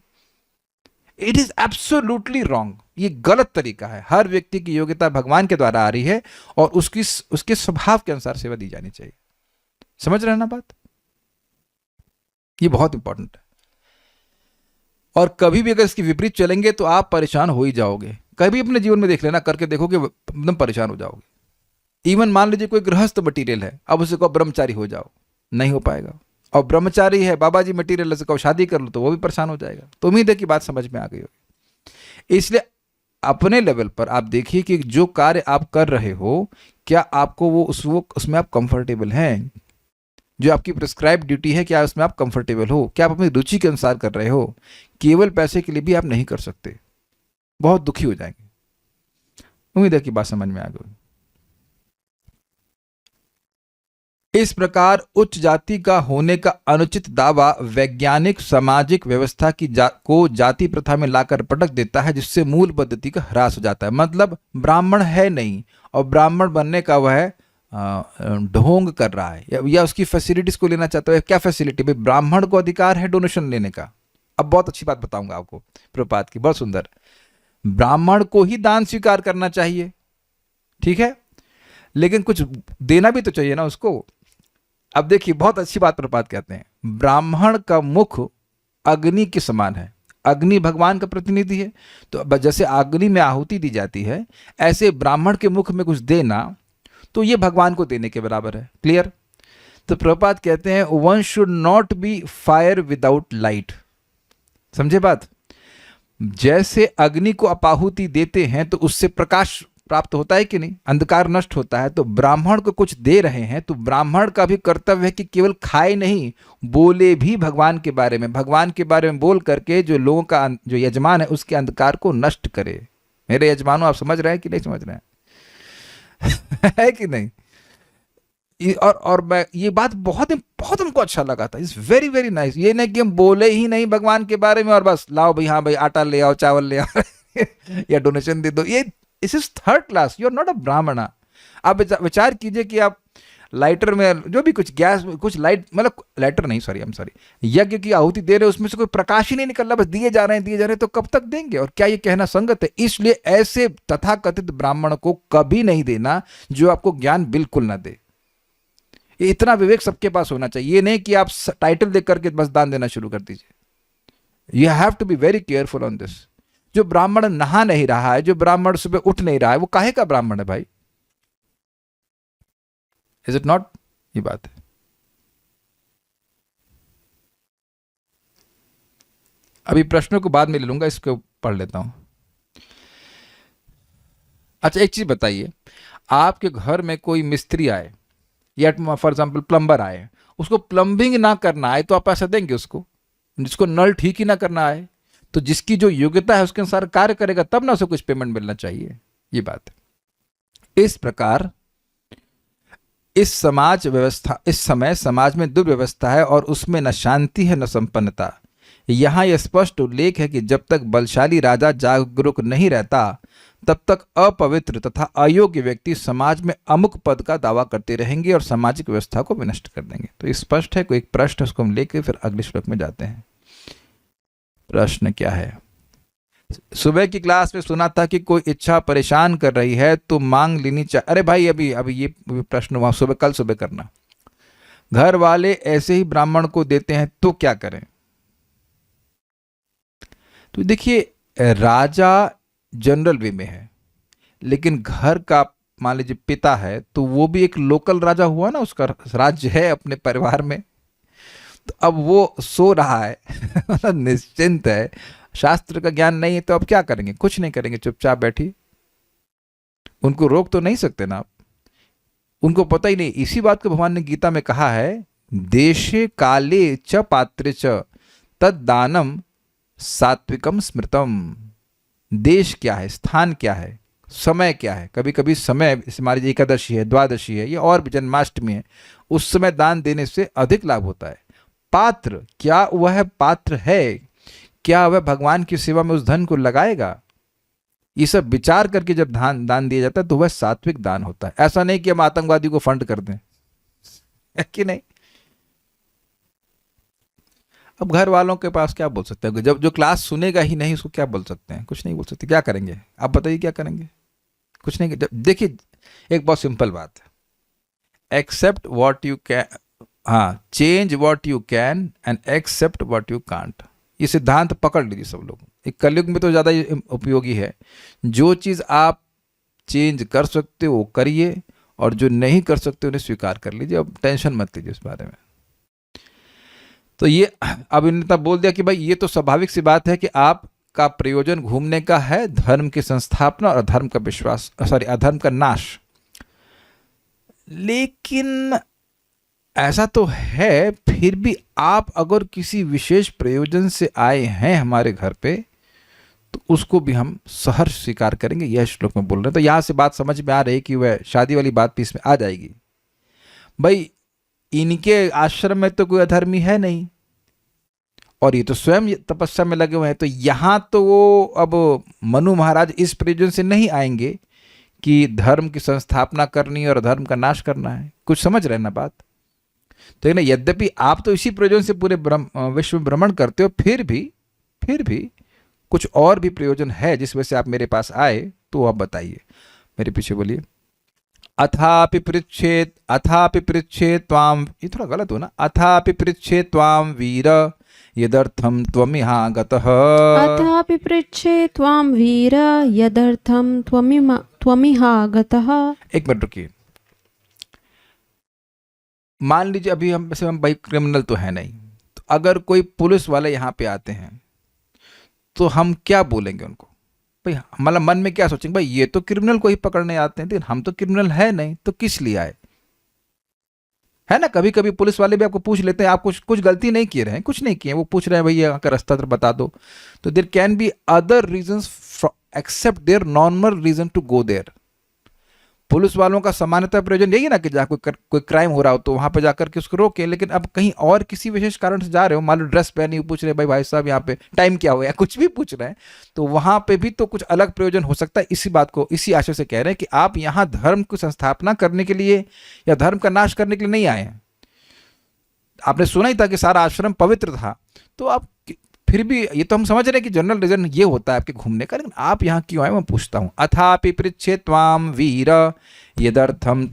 इट इज एब्सोल्युटली रॉन्ग, ये गलत तरीका है। हर व्यक्ति की योग्यता भगवान के द्वारा आ रही है और उसके स्वभाव के अनुसार सेवा दी जानी चाहिए। समझ रहे हैं ना बात? ये बहुत इंपॉर्टेंट है। और कभी भी अगर इसके विपरीत चलेंगे तो आप परेशान हो ही जाओगे। कभी अपने जीवन में देख लेना, करके देखोगे एकदम परेशान हो जाओगे। इवन मान लीजिए कोई गृहस्थ मटीरियल है, अब उसे कहो ब्रह्मचारी हो जाओ, नहीं हो पाएगा। और ब्रह्मचारी है बाबा जी मटीरियल, से कहो शादी कर लो, तो वो भी परेशान हो जाएगा। तो उम्मीद है कि बात समझ में आ गई होगी। इसलिए अपने लेवल पर आप देखिए कि जो कार्य आप कर रहे हो, क्या आपको वो उसमें आप कंफर्टेबल हैं? जो आपकी प्रिस्क्राइब ड्यूटी है, क्या उसमें आप कंफर्टेबल हो? क्या आप अपनी रुचि के अनुसार कर रहे हो? केवल पैसे के लिए भी आप नहीं कर सकते, बहुत दुखी हो जाएंगे। उम्मीद है कि बात समझ में आ गई। इस प्रकार उच्च जाति का होने का अनुचित दावा वैज्ञानिक सामाजिक व्यवस्था को जाति प्रथा में लाकर पटक देता है, जिससे मूल पद्धति का ह्रास हो जाता है। मतलब ब्राह्मण है नहीं और ब्राह्मण बनने का वह ढोंग कर रहा है या उसकी फैसिलिटीज को लेना चाहता है। क्या फैसिलिटी? भाई ब्राह्मण को अधिकार है डोनेशन लेने का। अब बहुत अच्छी बात बताऊंगा आपको प्रपात की, बहुत सुंदर। ब्राह्मण को ही दान स्वीकार करना चाहिए, ठीक है, लेकिन कुछ देना भी तो चाहिए ना उसको। अब देखिए बहुत अच्छी बात प्रपात कहते हैं, ब्राह्मण का मुख अग्नि के समान है। अग्नि भगवान का प्रतिनिधि है, तो जैसे अग्नि में आहुति दी जाती है, ऐसे ब्राह्मण के मुख में कुछ देना तो ये भगवान को देने के बराबर है। क्लियर? तो प्रभुपाद कहते हैं one should not be fire without light. समझे बात? जैसे अग्नि को आप आहुति देते हैं तो उससे प्रकाश प्राप्त होता है कि नहीं, अंधकार नष्ट होता है। तो ब्राह्मण को कुछ दे रहे हैं तो ब्राह्मण का भी कर्तव्य है कि केवल खाए नहीं, बोले भी भगवान के बारे में। भगवान के बारे में बोल करके जो लोगों का जो यजमान है उसके अंधकार को नष्ट करे। मेरे यजमानों, आप समझ रहे हैं कि नहीं समझ रहे हैं? है कि नहीं? और मैं ये बात बहुत हमको अच्छा लगा था। It's very very nice. ये नहीं कि हम बोले ही नहीं भगवान के बारे में और बस लाओ भाई, हाँ भाई आटा ले आओ, चावल ले आओ या डोनेशन दे दो। ये इस is third class. You are not a Brahmin. आप विचार कीजिए कि आप लाइटर में जो भी कुछ गैस, कुछ लाइट, मतलब लाइटर नहीं, सॉरी, आई एम सॉरी, यज्ञ की आहुति दे रहे हो, उसमें से कोई प्रकाश ही नहीं निकल रहा, बस दिए जा रहे हैं, तो कब तक देंगे? और क्या ये कहना संगत है? इसलिए ऐसे तथाकथित ब्राह्मण को कभी नहीं देना जो आपको ज्ञान बिल्कुल ना दे। ये इतना विवेक सबके पास होना चाहिए। ये नहीं कि आप टाइटल देख करके बस दान देना शुरू कर दीजिए। You have to be very careful on this. जो ब्राह्मण नहा नहीं रहा है, जो ब्राह्मण सुबह उठ नहीं रहा है, वो काहे का ब्राह्मण है भाई? Is it not? ये बात है। अभी प्रश्नों को बाद में ले लूंगा, इसको पढ़ लेता हूं। अच्छा, एक चीज बताइए, आपके घर में कोई मिस्त्री आए या फॉर एग्जाम्पल प्लम्बर आए, उसको प्लम्बिंग ना करना आए तो आप पैसा देंगे उसको? जिसको नल ठीक ही ना करना आए, तो जिसकी जो योग्यता है उसके अनुसार कार्य करेगा तब ना उसे कुछ पेमेंट मिलना चाहिए। ये बात है। इस प्रकार इस समय समाज में दुर्व्यवस्था है और उसमें न शांति है न संपन्नता। यहां यह स्पष्ट उल्लेख है कि जब तक बलशाली राजा जागरूक नहीं रहता तब तक अपवित्र तथा अयोग्य व्यक्ति समाज में अमुक पद का दावा करते रहेंगे और सामाजिक व्यवस्था को विनष्ट कर देंगे। तो स्पष्ट है। कोई एक प्रश्न उसको हम लेके फिर अगले श्लोक में जाते हैं। प्रश्न क्या है? सुबह की क्लास में सुना था कि कोई इच्छा परेशान कर रही है तो मांग लेनी चाहिए। अरे भाई, अभी ये प्रश्न वहां कल सुबह करना। घर वाले ऐसे ही ब्राह्मण को देते हैं तो क्या करें? तो देखिए, राजा जनरल वे में है, लेकिन घर का मान लीजिए पिता है तो वो भी एक लोकल राजा हुआ ना, उसका राज्य है अपने परिवार में। तो अब वो सो रहा है मतलब निश्चिंत है, शास्त्र का ज्ञान नहीं है, तो अब क्या करेंगे? कुछ नहीं करेंगे, चुपचाप बैठी उनको रोक तो नहीं सकते ना आप, उनको पता ही नहीं। इसी बात को भगवान ने गीता में कहा है, देशे काले च पात्रे च तद दानम सात्विकम स्मृतम। देश क्या है, स्थान क्या है, समय क्या है। कभी कभी समय, जैसे हमारी एकादशी है, द्वादशी है, या और भी जन्माष्टमी है, उस समय दान देने से अधिक लाभ होता है। पात्र, क्या वह पात्र है, क्या वह भगवान की सेवा में उस धन को लगाएगा, ये सब विचार करके जब दान दिया जाता है तो वह सात्विक दान होता है। ऐसा नहीं कि हम आतंकवादी को फंड कर दें, है कि नहीं। अब घर वालों के पास क्या बोल सकते हैं, जब जो क्लास सुनेगा ही नहीं उसको क्या बोल सकते हैं, कुछ नहीं बोल सकते। क्या करेंगे आप बताइए, क्या करेंगे, कुछ नहीं। देखिए एक बहुत सिंपल बात है, एक्सेप्ट व्हाट यू कैन, हाँ, change what you can and accept what you can't. ये सिद्धांत पकड़ लीजिए सब लोग, एक कलयुग में तो ज़्यादा उपयोगी है। जो चीज़ आप चेंज कर सकते हो वो करिए, और जो नहीं कर सकते उन्हें स्वीकार कर लीजिए। अब टेंशन मत लीजिए इस बारे में। तो ये अब इन्होंने तब बोल दिया कि भाई ये तो स्वाभाविक सी बात है कि आपका प्रयोजन घूमने का है, धर्म की संस्थापना और अधर्म का विश्वास, सॉरी, अधर्म का नाश। लेकिन ऐसा तो है, फिर भी आप अगर किसी विशेष प्रयोजन से आए हैं हमारे घर पे, तो उसको भी हम सहर्ष स्वीकार करेंगे। यह श्लोक में बोल रहे हैं। तो यहां से बात समझ में आ रही है कि वह शादी वाली बात भी इसमें आ जाएगी। भाई इनके आश्रम में तो कोई अधर्मी है नहीं, और ये तो स्वयं तपस्या में लगे हुए हैं। तो यहां तो वो अब मनु महाराज इस प्रयोजन से नहीं आएंगे कि धर्म की संस्थापना करनी और धर्म का नाश करना है। कुछ समझ रहे ना बात। तो ना, यद्यपि आप तो इसी प्रयोजन से पूरे विश्व में भ्रमण करते हो, फिर भी कुछ और भी प्रयोजन है जिस वजह से आप मेरे पास आए, तो आप बताइए, मेरे पीछे बोलिए। अथापि पृच्छेत त्वाम, ये थोड़ा गलत हो ना, अथापि पृच्छेत त्वाम वीर यदर्थम त्वमिहागतः। अथापि पृच्छे त्वां वीर यदर्थं त्वमिहागतः। एक मिनट रुकिए। मान लीजिए अभी हम भाई क्रिमिनल तो है नहीं, तो अगर कोई पुलिस वाले यहाँ पे आते हैं तो हम क्या बोलेंगे उनको? भाई मतलब मन में क्या सोचेंगे, भाई ये तो क्रिमिनल को ही पकड़ने आते हैं, लेकिन हम तो क्रिमिनल है नहीं, तो किस लिए आए? है ना, कभी कभी पुलिस वाले भी आपको पूछ लेते हैं, आप कुछ गलती नहीं किए रहे हैं, कुछ नहीं किए, वो पूछ रहे हैं भाई यहाँ का रास्ता बता दो। तो there can be other reasons except their normal reason to go there. Police वालों का सामान्यतः प्रयोजन यही है ना कि जहाँ कोई क्राइम हो रहा हो तो वहां पर जाकर के उसको रोके। लेकिन अब कहीं और किसी विशेष कारण से जा रहे हो, मान लो ड्रेस पहनी, पूछ रहे भाई साहब यहाँ पे टाइम क्या हो, या कुछ भी पूछ रहे हैं, तो वहां पे भी तो कुछ अलग प्रयोजन हो सकता है। इसी बात को, इसी आशय से कह रहे हैं कि आप यहाँ धर्म की संस्थापना करने के लिए या धर्म का नाश करने के लिए नहीं आए हैं। आपने सुना ही था कि सारा आश्रम पवित्र था, तो आप फिर भी, ये तो हम समझ रहे हैं कि जनरल रीजन ये होता है आपके घूमने का, लेकिन आप यहाँ क्यों आए मैं पूछता हूँ। अथापि पृच्छे त्वाम वीर यदर्थम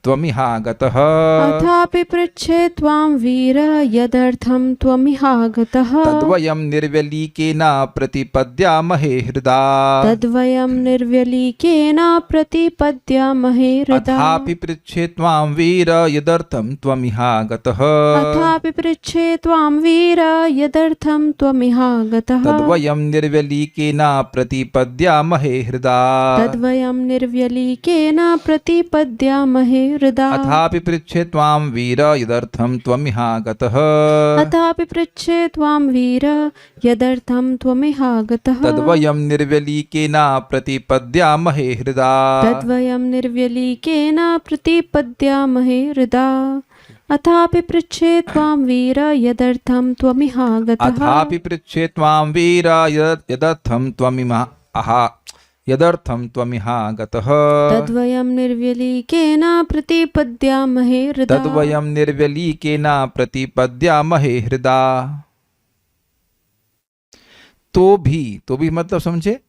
त्वमिहागतः। अथापि पृच्छे त्वां वीर यदर्थं त्वमिहागतः। तद्वयं निर्व्यलीकेन प्रतिपद्यामहे हृदा। तद्वयं निर्व्यलीकेन प्रतिपद्यामहे हृदा। अथापि पृच्छे त्वां वीर यदर्थं त्वमिहागतः। अथापि पृच्छे त्वां वीर यदर्थं त्वमिहागतः। तद्वयं निर्व्यलीकेन प्रतिपद्यामहे हृदा। तद्वयं निर्व्यलीकेन प्रतिपद्यामहे हृदा। अथापि पृच्छे त्वां वीर यदर्थं त्वमिहागतः। अथापि पृच्छे त्वां वीर यदर्थं त्वमिहागतः। तद्वयं निर्व्यलीकेन प्रतिपद्यामहे हृदा। तद्वयं निर्व्यलीकेन प्रतिपद्यामहे हृदा। अथापि पृच्छे त्वां वीर यदर्थं त्वमिहागतः। अथापि पृच्छे त्वां वीर यदर्थं त्वमिहागतः। तद्वयं निर्व्यलीकेन प्रतिपद्यामहे हृदा। तद्वयं निर्व्यलीकेन प्रतिपद्यामहे हृदा। तो भी मतलब समझे,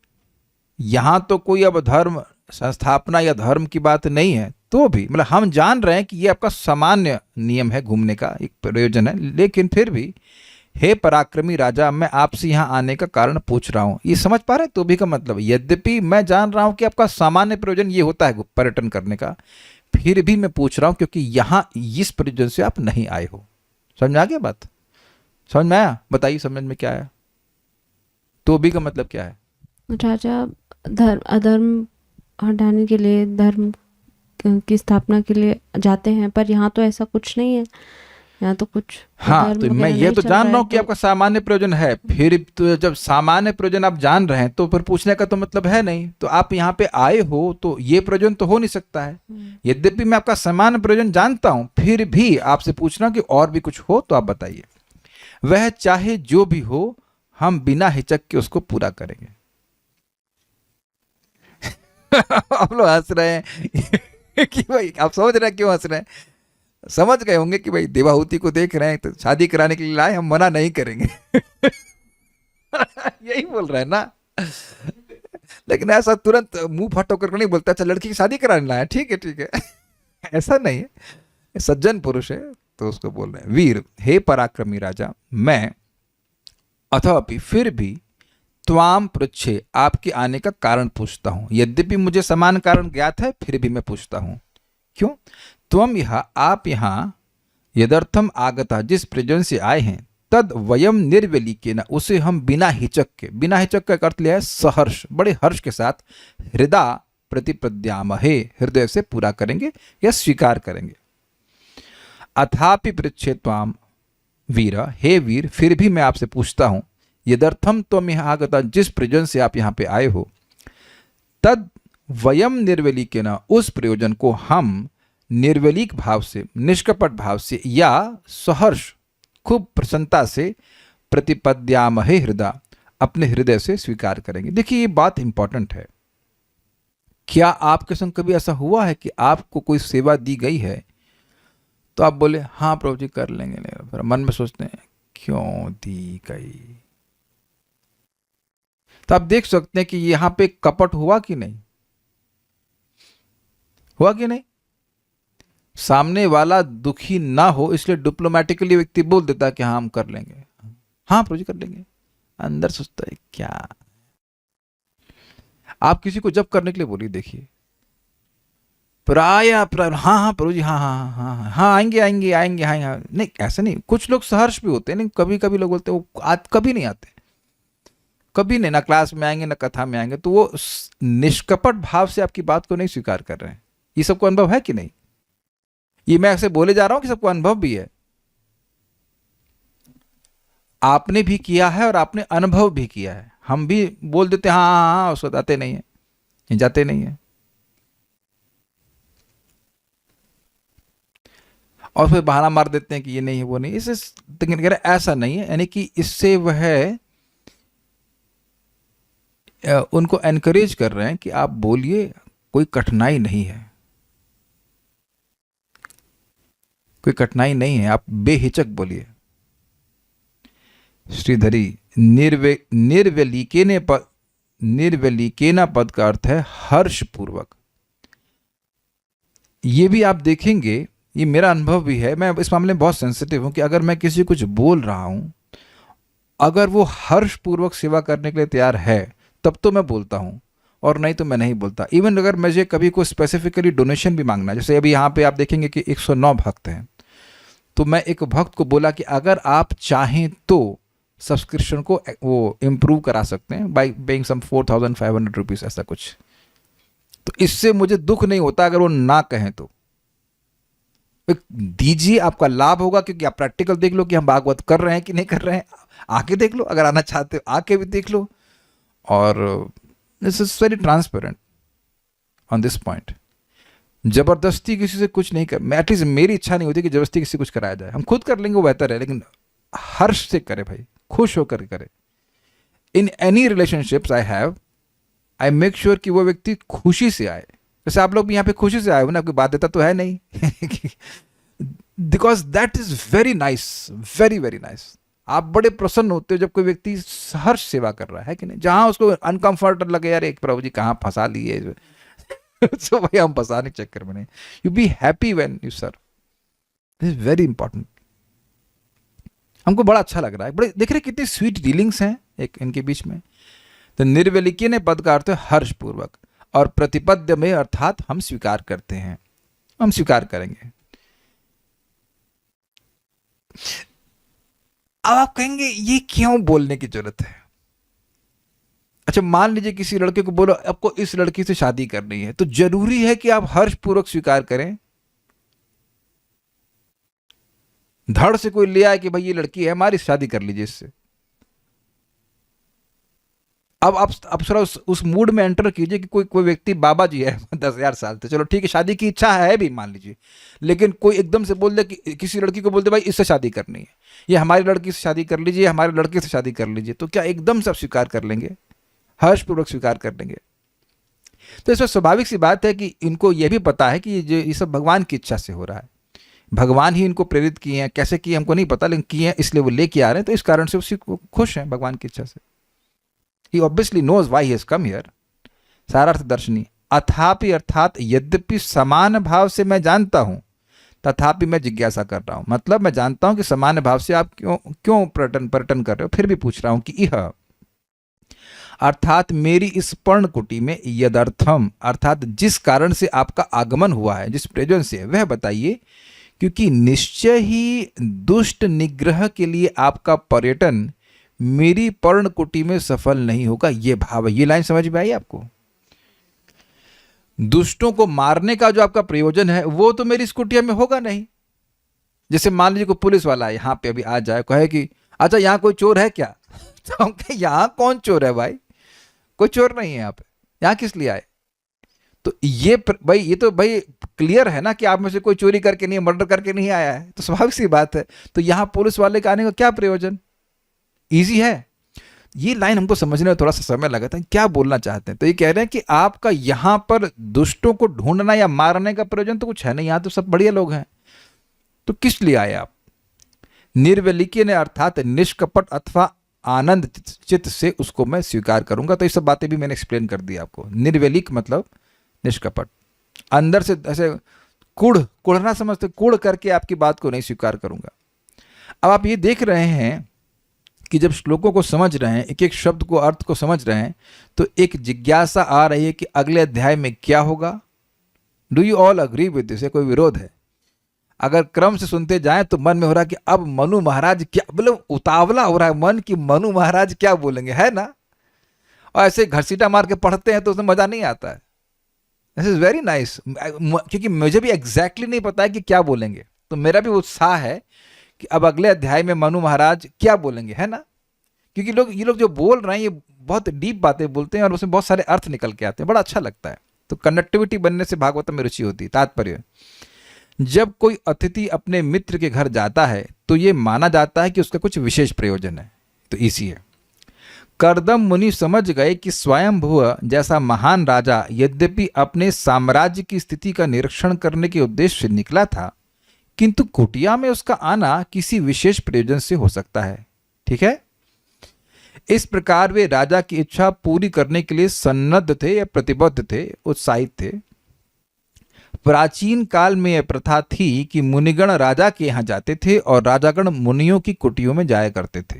यहां तो कोई अब धर्म संस्थापना या धर्म की बात नहीं है, तो भी मतलब हम जान रहे हैं कि ये आपका सामान्य नियम है, घूमने का एक प्रयोजन है, लेकिन फिर भी हे पराक्रमी राजा, मैं आपसे यहाँ आने का कारण पूछ रहा हूँ। ये समझ पा रहे? तो भी का मतलब, यद्यपि मैं जान रहा हूँ कि आपका सामान्य प्रयोजन ये होता है पर्यटन करने का, फिर भी मैं पूछ रहा हूँ क्योंकि यहाँ इस प्रयोजन से आप नहीं आए हो। समझ में आ गया बात? समझ में आया? बताइए समझ में क्या आया? तो भी का मतलब क्या है? राजा, धर्म अधर्म हटाने के लिए, धर्म की स्थापना के लिए जाते हैं, पर यहाँ तो ऐसा कुछ नहीं है। यहाँ तो कुछ हाँ, धर्म तो मैं वगैरह ये नहीं तो चल जान रहा रहा है, हूँ कि तो आपका सामान्य प्रयोजन है, फिर तो जब सामान्य प्रयोजन आप जान रहे हैं तो फिर पूछने का तो मतलब है नहीं। तो आप यहाँ पे आए हो तो ये प्रयोजन तो हो नहीं सकता है। यद्यपि मैं आपका सामान्य प्रयोजन जानता हूँ, फिर भी आपसे पूछना कि और भी कुछ हो तो आप बताइए। वह चाहे जो भी हो, हम बिना हिचक के उसको पूरा करेंगे। आप लोग हंस रहे हैं कि भाई, आप समझ रहे हैं क्यों हंस रहे हैं? समझ गए होंगे कि भाई देवाहुति को देख रहे हैं तो शादी कराने के लिए लाए, हम मना नहीं करेंगे। यही बोल रहे हैं ना। लेकिन ऐसा तुरंत मुंह फट होकर नहीं बोलता, अच्छा लड़की की शादी कराने लाए, ठीक है ठीक है। ऐसा नहीं है, सज्जन पुरुष है तो उसको बोल रहे हैं। वीर, हे पराक्रमी राजा, मैं अथापि फिर भी त्वाम पृच्छे, आपके आने का कारण पूछता हूं। यद्यपि मुझे समान कारण ज्ञात है, फिर भी मैं पूछता हूं। क्यों? त्वम यह, आप यहां यदर्थम आगता, जिस प्रयोजन से आए हैं, तद वयम निर्वलिकेन, उसे हम बिना हिचक के, बिना हिचक का अर्थ लिया है सहर्ष, बड़े हर्ष के साथ, हृदय प्रतिपद्यामहे, हृदय से पूरा करेंगे या स्वीकार करेंगे। अथापि पृच्छे त्वाम वीर, हे वीर, फिर भी मैं आपसे पूछता हूं, यदर्थम त्वम यह आगता, जिस प्रयोजन से आप यहां पे आए हो, तद वयम निर्वलिकेन, उस प्रयोजन को हम निर्वलिक भाव से, निष्कपट भाव से या सहर्ष, खूब प्रसन्नता से, प्रतिपद्यामहे हृदय, अपने हृदय से स्वीकार करेंगे। देखिए ये बात इंपॉर्टेंट है। क्या आपके संग कभी ऐसा हुआ है कि आपको कोई सेवा दी गई है तो आप बोले हाँ प्रभु जी कर लेंगे, नहीं फिर मन में सोचते हैं क्यों दी गई? तो आप देख सकते हैं कि यहां पे कपट हुआ कि नहीं, हुआ कि नहीं? सामने वाला दुखी ना हो इसलिए डिप्लोमेटिकली व्यक्ति बोल देता है कि हाँ हम कर लेंगे, हाँ प्रभु जी कर लेंगे। अंदर सोचता है क्या? आप किसी को जब करने के लिए बोलिए, देखिए हाँ हाँ प्रभु जी, हाँ हाँ हाँ हाँ हाँ हाँ आएंगे आएंगे आएंगे, हाँ हाँ, नहीं ऐसा नहीं। कुछ लोग सहर्ष भी होते हैं, नहीं कभी कभी लोग बोलते हैं वो कभी नहीं आते, कभी नहीं, ना क्लास में आएंगे ना कथा में आएंगे, तो वो निष्कपट भाव से आपकी बात को नहीं स्वीकार कर रहे हैं। ये सबको अनुभव है कि नहीं? ये मैं ऐसे बोले जा रहा हूं कि सबको अनुभव भी है, आपने भी किया है और आपने अनुभव भी किया है। हम भी बोल देते हैं हाँ हाँ हाँ, उसको जाते नहीं है, जाते नहीं है, और फिर बहाना मार देते हैं कि ये नहीं है वो नहीं। इससे कह रहे ऐसा नहीं है, यानी कि इससे वह उनको एनकरेज कर रहे हैं कि आप बोलिए, कोई कठिनाई नहीं है, कोई कठिनाई नहीं है, आप बेहिचक बोलिए। श्रीधरी, निर्वलिकेना पद का अर्थ है हर्ष पूर्वक। ये भी आप देखेंगे, ये मेरा अनुभव भी है, मैं इस मामले में बहुत सेंसिटिव हूं कि अगर मैं किसी कुछ बोल रहा हूं, अगर वो हर्ष पूर्वक सेवा करने के लिए तैयार है तब तो मैं बोलता हूं, और नहीं तो मैं नहीं बोलता। इवन अगर मुझे कभी को स्पेसिफिकली डोनेशन भी मांगना है, जैसे अभी यहाँ पे आप देखेंगे कि 109 भक्त हैं, तो मैं एक भक्त को बोला कि अगर आप चाहें तो सब्सक्रिप्शन को वो इम्प्रूव करा सकते हैं बाई पेइंग सम 4500 रुपीज़, ऐसा कुछ। तो इससे मुझे दुख नहीं होता अगर वो ना कहें तो दीजिए, आपका लाभ होगा, क्योंकि आप प्रैक्टिकल देख लो कि हम भागवत कर रहे हैं कि नहीं कर रहे हैं, आके देख लो, अगर आना चाहते हो आके भी देख लो। और this is very transparent on this point. जबरदस्ती किसी से कुछ नहीं कर, मैं एटलीस्ट मेरी इच्छा नहीं होती कि जबरदस्ती किसी कुछ कराया जाए, हम खुद कर लेंगे वो बेहतर है, लेकिन हर्ष से करे भाई, खुश होकर करे। In any relationships I make sure कि वो व्यक्ति खुशी से आए। जैसे आप लोग भी यहाँ पे खुशी से आए हो ना, कोई बाध्यता तो है नहीं, because that is very nice, very very nice. आप बड़े प्रसन्न होते हो जब कोई व्यक्ति हर्ष सेवा कर रहा है कि नहीं, जहां उसको अनकंफर्टेबल लगे, यार एक प्रभु जी कहाँ फंसा लिए, तो भाई हम फंसाने के चक्कर में नहीं, you be happy when you serve, this is very important. हमको बड़ा अच्छा लग रहा है, बड़े देख रहे कितनी स्वीट डीलिंग्स हैं एक इनके बीच में। तो निर्वलिकी ने पद का अर्थ है हर्षपूर्वक, और प्रतिपद्य में अर्थात हम स्वीकार करते हैं, हम स्वीकार करेंगे। अब आप कहेंगे ये क्यों बोलने की जरूरत है? अच्छा, मान लीजिए किसी लड़के को बोलो आपको इस लड़की से शादी करनी है, तो जरूरी है कि आप हर्षपूर्वक स्वीकार करें? धड़ से कोई ले आए कि भाई ये लड़की है हमारी, शादी कर लीजिए इससे। अब आप थोड़ा उस मूड में एंटर कीजिए कि कोई कोई व्यक्ति बाबा जी है 10,000 साल से, चलो ठीक है शादी की इच्छा है भी मान लीजिए, लेकिन कोई एकदम से बोल दे कि किसी लड़की को बोल दे भाई इससे शादी करनी है, ये हमारी लड़की से शादी कर लीजिए, हमारे लड़के से शादी कर लीजिए, तो क्या एकदम से आप स्वीकार कर लेंगे? हर्षपूर्वक स्वीकार कर लेंगे? तो इसमें स्वाभाविक सी बात है कि इनको यह भी पता है कि ये सब भगवान की इच्छा से हो रहा है, भगवान ही इनको प्रेरित किए हैं, कैसे किए हमको नहीं पता, लेकिन किए हैं इसलिए वो लेके आ रहे हैं, तो इस कारण से उसी को खुश हैं भगवान की इच्छा से। He obviously knows why he has come here. सारार्थ दर्शनी अथापि अर्थात यद्यपि समान भाव से मैं जानता हूं, तथापि मैं जिज्ञासा कर रहा हूं, मतलब मैं जानता हूं कि समान भाव से आप क्यों क्यों पर्यटन कर रहे हो, फिर भी पूछ रहा हूं कि यह अर्थात मेरी इस पर्णकुटी में यदर्थम अर्थात जिस कारण से आपका आगमन हुआ है, जिस प्रयोजन से, वह बताइए, क्योंकि निश्चय ही दुष्ट निग्रह के लिए आपका पर्यटन मेरी पर्णकुटी में सफल नहीं होगा, ये भाव है। ये लाइन समझ में आई आपको? दुष्टों को मारने का जो आपका प्रयोजन है वो तो मेरी इस कुटिया में होगा नहीं। जैसे मान लीजिए कोई पुलिस वाला है यहाँ पे अभी आ जाए, कहे कि अच्छा यहाँ कोई चोर है क्या? तो हम कहें यहाँ कौन चोर है भाई, कोई चोर नहीं है यहाँ पे, यहाँ किस लिए आए? तो ये भाई ये तो भाई क्लियर है ना कि आप में से कोई चोरी करके नहीं, मर्डर करके नहीं आया है, तो स्वाभाविक सी बात है। तो यहाँ पुलिस वाले का आने का क्या प्रयोजन? इजी है। ये लाइन हमको समझने में थोड़ा सा समय लगा था, क्या बोलना चाहते हैं? तो ये कह रहे हैं कि आपका यहाँ पर दुष्टों को ढूंढना या मारने का प्रयोजन तो कुछ है नहीं, यहाँ तो सब बढ़िया लोग हैं, तो किस लिए आए आप? निर्वेलिकी ने अर्थात निष्कपट अथवा आनंद चित्त से उसको मैं स्वीकार करूंगा। तो ये सब बातें भी मैंने एक्सप्लेन कर दी आपको। निर्वेलिक मतलब निष्कपट, अंदर से ऐसे कुढ़ना समझते, कुढ़ करके आपकी बात को नहीं स्वीकार करूंगा। अब आप ये देख रहे हैं कि जब श्लोकों को समझ रहे हैं, एक एक शब्द को अर्थ को समझ रहे हैं, तो एक जिज्ञासा आ रही है कि अगले अध्याय में क्या होगा। Do you all agree with this? कोई विरोध है? अगर क्रम से सुनते जाएं तो मन में हो रहा है कि अब मनु महाराज क्या, मतलब उतावला हो रहा है मन कि मनु महाराज क्या बोलेंगे, है ना? और ऐसे घसीटा मार के पढ़ते हैं तो उसमें मजा नहीं आता है। दिस इज वेरी नाइस, क्योंकि मुझे भी एग्जैक्टली नहीं पता है कि क्या बोलेंगे, तो मेरा भी उत्साह है कि अब अगले अध्याय में मनु महाराज क्या बोलेंगे, है ना? क्योंकि ये लोग जो बोल रहे हैं ये बहुत डीप बातें बोलते हैं और उसमें बहुत सारे अर्थ निकल के आते हैं, बड़ा अच्छा लगता है। तो कनेक्टिविटी बनने से भागवतम में रुचि होती है। तात्पर्य, जब कोई अतिथि अपने मित्र के घर जाता है तो ये माना जाता है कि उसका कुछ विशेष प्रयोजन है, तो इसी है। करदम मुनि समझ गए कि स्वयंभुव जैसा महान राजा यद्यपि अपने साम्राज्य की स्थिति का निरीक्षण करने के उद्देश्य से निकला था, किंतु कुटिया में उसका आना किसी विशेष प्रयोजन से हो सकता है। ठीक है, इस प्रकार वे राजा की इच्छा पूरी करने के लिए सन्नद्ध थे या प्रतिबद्ध थे, उत्साहित थे। प्राचीन काल में यह प्रथा थी कि मुनिगण राजा के यहाँ जाते थे और राजागण मुनियों की कुटियों में जाया करते थे।